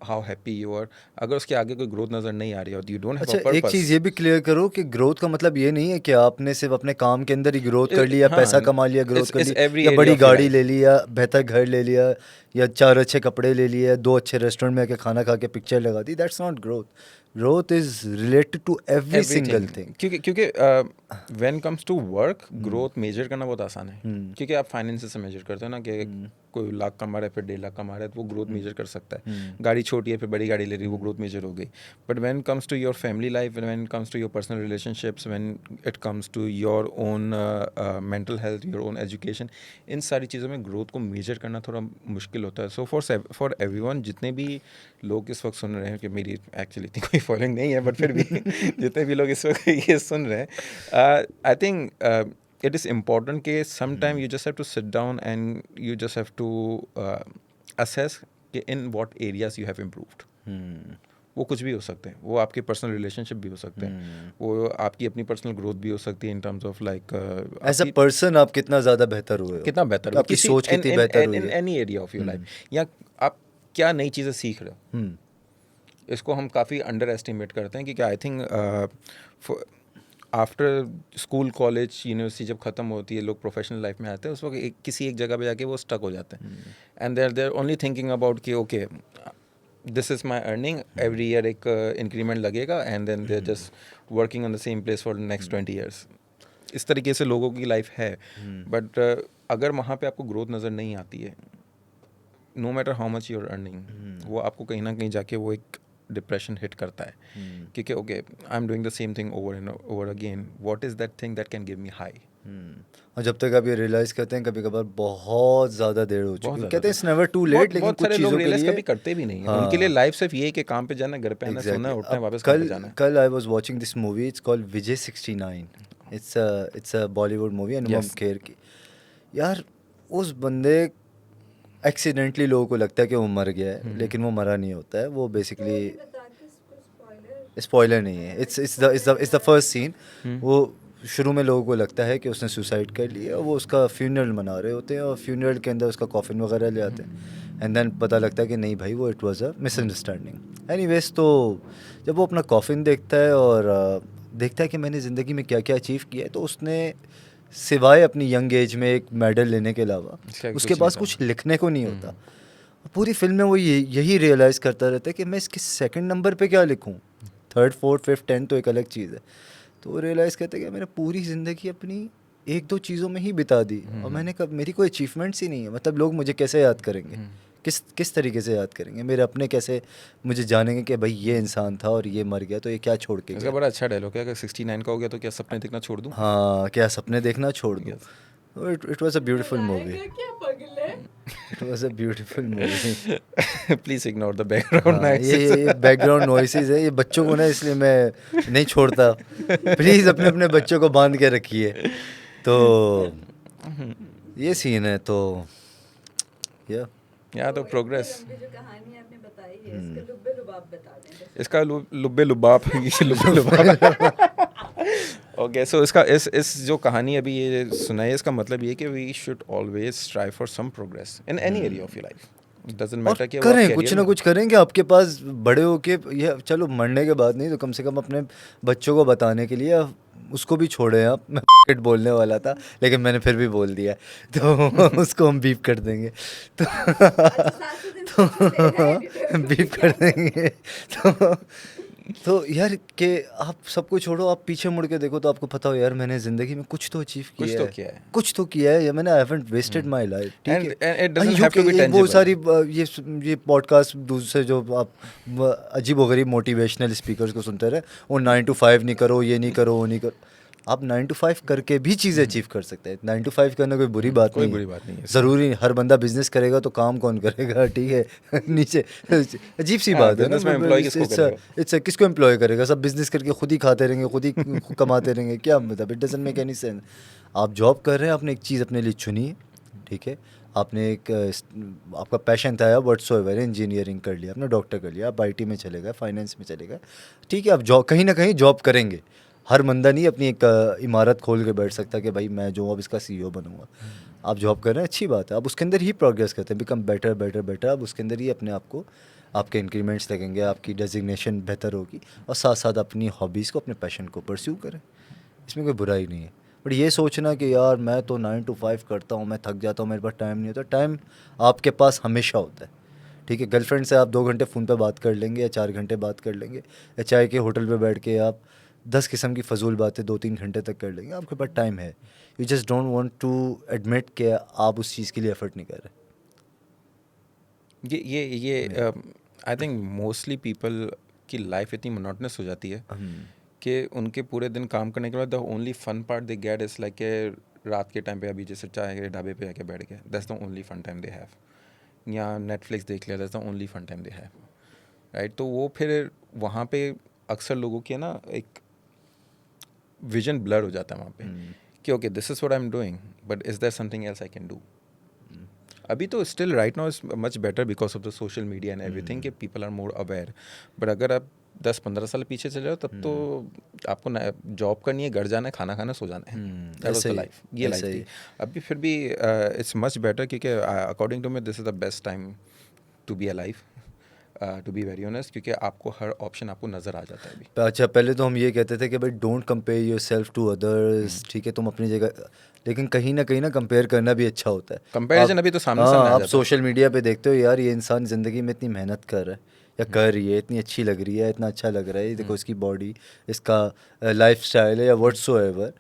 how happy you are, अगर उसके आगे कोई ग्रोथ नजर नहीं आ रही है, you don't have a अच्छा, purpose. एक चीज़ ये भी क्लियर करो कि ग्रोथ का मतलब ये नहीं है कि आपने सिर्फ अपने काम के अंदर ही ग्रोथ कर ली, या हाँ, पैसा कमा लिया, ग्रोथ it's- कर it's ली, every या area बड़ी of your गाड़ी life. ले ली, या बेहतर घर ले लिया, या 4 अच्छे कपड़े ले लिए, 2 अच्छे रेस्टोरेंट में आके खाना खा के पिक्चर लगा दी. That's not growth. Growth is related to every single thing. क्योंकि when comes to work, growth measure करना बहुत आसान है. क्योंकि आप फाइनेंस से मेजर करते हो ना कि कोई लाख कमा रहा है फिर 1.5 लाख कमा रहा है, तो वो ग्रोथ मेजर कर सकता है. गाड़ी छोटी है फिर बड़ी गाड़ी ले रही है, वो ग्रोथ मेजर हो गई. But when comes to your family life, when comes to your personal relationships, when it comes to your own mental health, your own education, इन सारी चीज़ों में ग्रोथ को मेजर करना थोड़ा मुश्किल होता है. सो फॉर एवरीवन, जितने भी लोग इस वक्त सुन रहे हैं, कि मेरी एक्चुअली इतनी कोई फॉलोइंग नहीं है, बट फिर भी जितने भी लोग इस वक्त ये सुन रहे हैं, I think it is important कि sometime you just have to sit down and you just have to assess कि in what areas you have improved. वो कुछ भी हो सकते हैं, वो आपके पर्सनल रिलेशनशिप भी हो सकते हैं, वो आपकी अपनी पर्सनल ग्रोथ भी हो सकती है in terms of like as a person आप कितना ज़्यादा बेहतर हुए हो, कितना बेहतर हो, आपकी सोच कितनी बेहतर हुई इन है. Any area of your life, या आप क्या नई चीज़ें सीख रहे हो. इसको हम काफ़ी अंडर एस्टिमेट करते हैं, क्योंकि I think after school, college, university जब ख़त्म होती है, लोग प्रोफेशनल लाइफ में आते हैं, उस वक्त किसी एक जगह पे जाके वो स्टक हो जाते हैं. And there only thinking about कि okay, this is my earning, every year एक इंक्रीमेंट लगेगा, and then they are just working on the same place for next 20 years. इस तरीके से लोगों की लाइफ है. बट अगर वहाँ पे आपको ग्रोथ नज़र नहीं आती है, no matter how much you are earning, वो आपको कहीं ना कहीं जाके वो एक डिप्रेशन हिट करता है. क्योंकि okay, I am doing the same thing over and over again, what is that thing that can give me high. और जब तक आप ये रियलाइज़ करते हैं, कभी कभार बहुत ज़्यादा देर हो चुकी है. कहते हैं इट्स नेवर टू लेट, लेकिन बहुत कुछ सारे लोग चीज़ों के रियलाइज लिए कभी करते भी नहीं है. हाँ. उनके लिए लाइफ सिर्फ ये है कि काम पे जाना, घर पे आना, सोना, उठना है, वापस काम पे जाना है. कल I was watching this movie, it's called Vijay 69. It's a Bollywood movie, Anupam Yes. Kher की. यार, उस बंदे एक्सीडेंटली लोगों को लगता है कि वो मर गया है, लेकिन वो मरा नहीं होता है. वो बेसिकली बता के इसको spoiler स्पॉइलर नहीं है. It's the first scene. वो शुरू में लोगों को लगता है कि उसने सुसाइड कर लिया, और वो उसका फ्यूनरल मना रहे होते हैं, और फ्यूनरल के अंदर उसका कॉफिन वगैरह ले आते हैं. एंड देन पता लगता है कि नहीं भाई, वो it was a misunderstanding. Anyways, तो जब वो अपना कॉफिन देखता है और देखता है कि मैंने ज़िंदगी में क्या क्या अचीव किया है, तो उसने सिवाय अपनी यंग एज में एक मेडल लेने के अलावा इसका उसके कुछ पास नहीं कुछ लिखने को नहीं होता. पूरी फिल्म में वो यही रियलाइज़ करता रहता है कि मैं इसके सेकंड नंबर पे क्या लिखूं, थर्ड, फोर्थ, फिफ्थ, 10 तो एक अलग चीज़ है. तो वो रियलाइज़ करते हैं कि मैंने पूरी ज़िंदगी अपनी 1-2 चीज़ों में ही बिता दी, और मैंने कब, मेरी कोई अचीवमेंट्स ही नहीं है. मतलब लोग मुझे कैसे याद करेंगे, किस तरीके से याद करेंगे, मेरे अपने कैसे मुझे जानेंगे कि भाई ये इंसान था और ये मर गया, तो ये क्या छोड़ के इसका गया. बड़ा अच्छा डायलॉग है, अगर 69 का हो गया तो क्या सपने देखना छोड़ दूं. हाँ, क्या सपने देखना छोड़ दूँ. It was a beautiful movie. लगाएगा क्या पगले? It was a beautiful movie. Please ignore the background हाँ, ये बैकग्राउंड नॉइसेस है, ये बच्चों को ना, इसलिए मैं नहीं छोड़ता. प्लीज़ अपने अपने बच्चों को बांध के रखिए. तो ये सीन है. तो या तो प्रोग्रेस. लंबी जो कहानी आपने बताई है, इसका लुब्बे लुबाब बता दें. इसका लुब्बे लुबाब लुब्बे लुबाब. ओके, सो इसका इस जो कहानी अभी ये सुनाई है, इसका मतलब ये है कि we should always strive for some progress in any area of your life. Doesn't और मैटर कि वो करें आप कुछ career ना में- कुछ करेंगे आपके पास बड़े होके, ये चलो मरने के बाद नहीं तो कम से कम अपने बच्चों को बताने के लिए उसको भी छोड़े आप। मैं पॉकेट बोलने वाला था लेकिन मैंने फिर भी बोल दिया तो उसको हम बीप कर देंगे तो बीप कर देंगे तो यार कि आप सबको छोड़ो, आप पीछे मुड़ के देखो तो आपको पता हो यार मैंने ज़िंदगी में कुछ तो अचीव कुछ किया तो है, किया है। कुछ तो किया है, या मैंने I haven't wasted my life. ठीक And- है, and it doesn't यूं have to कि be वो tangible. सारी ये पॉडकास्ट दूसरे जो आप अजीबोगरीब मोटिवेशनल स्पीकर्स को सुनते रहे, वो 9 to 5 नहीं करो, ये नहीं करो, वो नहीं करो। आप 9 to 5 करके भी चीज़ें अचीव कर सकते हैं। 9 to 5 करना कोई बुरी बात कोई नहीं बुरी है। बात नहीं है। ज़रूरी हर बंदा बिजनेस करेगा तो काम कौन करेगा? ठीक है नीचे अजीब सी हाँ, बात है ना। business में employee किसको करेगा? किसको एम्प्लॉय करेगा? सब बिजनेस करके खुद ही खाते रहेंगे, खुद ही कमाते रहेंगे, क्या मतलब? It doesn't make any sense. आप जॉब कर रहे हैं, आपने एक चीज़ अपने लिए चुनी है, ठीक है, आपने एक आपका पैशन था या व्हाट्सओएवर, इंजीनियरिंग कर लिया, आपने डॉक्टर कर लिया, आप आईटी में चले गए, फाइनेंस में चले गए, ठीक है, आप जॉब कहीं ना कहीं जॉब करेंगे। हर बंदा नहीं अपनी एक इमारत खोल के बैठ सकता कि भाई मैं जो हूँ अब इसका सीईओ बनूंगा। आप जॉब कर रहे हैं, अच्छी बात है, आप उसके अंदर ही प्रोग्रेस करते हैं, बिकम बेटर बेटर बेटर, आप उसके अंदर ही अपने आप को, आपके इंक्रीमेंट्स लगेंगे, आपकी डेजिग्नेशन बेहतर होगी, और साथ साथ अपनी हॉबीज़ को, अपने पैशन को परस्यू करें, इसमें कोई बुराई नहीं है। बट ये सोचना कि यार मैं तो 9 to 5 करता हूँ, मैं थक जाता हूँ, मेरे पास टाइम नहीं होता, टाइम आपके पास हमेशा होता है। ठीक है, गर्लफ्रेंड से आप 2 घंटे फ़ोन पे बात कर लेंगे या 4 घंटे बात कर लेंगे, या चाय के होटल पे बैठ के आप 10 किस्म की फजूल बातें 2-3 घंटे तक कर लेंगे, आपके पास टाइम है। You just don't want to admit कि आप उस चीज़ के लिए एफर्ट नहीं कर रहे। ये आई थिंक मोस्टली पीपल की लाइफ इतनी मोनोटनस हो जाती है कि उनके पूरे दिन काम करने के बाद the only fun part they get is like के रात के टाइम पे अभी जैसे चाय के ढाबे पे आके बैठ गए, that's the only fun time they have, या नेटफ्लिक्स देख लिया, that's the only fun time they have, right. तो वो फिर वहाँ पे अक्सर लोगों की ना एक विजन ब्लर हो जाता है वहाँ पे कि okay this is what I am doing but is there something else I can do. अभी तो still right now is much better because of the social media and everything कि people are more aware, but अगर आप 10-15 साल पीछे चले जाओ तब तो आपको जॉब करनी है, घर जाना है, खाना खाना, सो जाना है, दैट वाज द लाइफ, ये लाइफ थी। अभी फिर भी इट्स मच बेटर क्योंकि according to me this is the best time to be alive, to be very honest, क्योंकि आपको हर ऑप्शन आपको नज़र आ जाता है अभी। अच्छा, पहले तो हम ये कहते थे कि भाई don't compare yourself to others, ठीक है, तुम अपनी जगह, लेकिन कहीं ना कंपेयर करना भी अच्छा होता है। कंपैरिजन अभी तो सामने हाँ, सामने आ आप जाता है। सोशल मीडिया पे देखते हो यार ये इंसान ज़िंदगी में इतनी मेहनत कर रहा है या कर रही है, इतनी अच्छी लग रही है, इतना अच्छा लग रहा है, ये देखो इसकी बॉडी, इसका लाइफ स्टाइल है या व्हाट्सोएवर,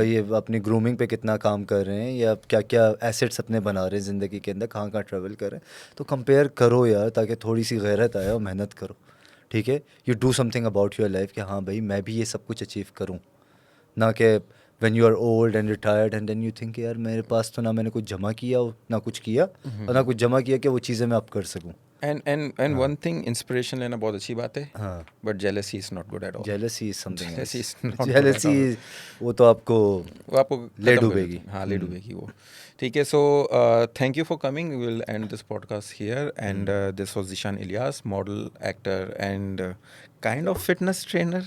ये अपनी ग्रूमिंग पे कितना काम कर रहे हैं, या क्या क्या एसेट्स अपने बना रहे हैं ज़िंदगी के अंदर, कहाँ कहाँ ट्रैवल कर रहे हैं। तो कंपेयर करो यार, ताकि थोड़ी सी गैरत आए और मेहनत करो, ठीक है। You do something about your life कि हाँ भाई मैं भी ये सब कुछ अचीव करूँ, ना कि when you are old and retired and then you think यार मेरे पास तो ना मैंने कुछ जमा किया हो, ना कुछ किया, और ना कुछ जमा किया कि वो चीज़ें मैं अब कर सकूँ। एंड वन थिंग, इंस्पिरेशन लेना बहुत अच्छी बात है, हाँ, but jealousy is not good at all. Jealousy is something Jealousy is not else. good jealousy at all. वो तो आपको वो आपको ले खत्म कर डूबेगी। देती है। हाँ, ले डूबेगी वो। ठीक है, so thank you for coming, we will end this podcast here, and this was Zeeshan Ilyas, model, actor and kind of fitness trainer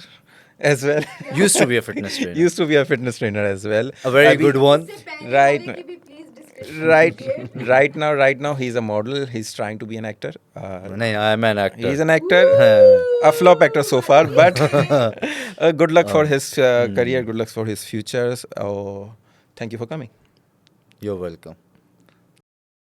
as well. Used to be a fitness trainer. Used to be a fitness trainer as well. A very अभी- good one. Right. Right now he's a model, he's trying to be an actor. नहीं, I am an actor. He's an actor, a flop actor so far, but good luck for his career, good luck for his futures. Oh, thank you for coming. You're welcome.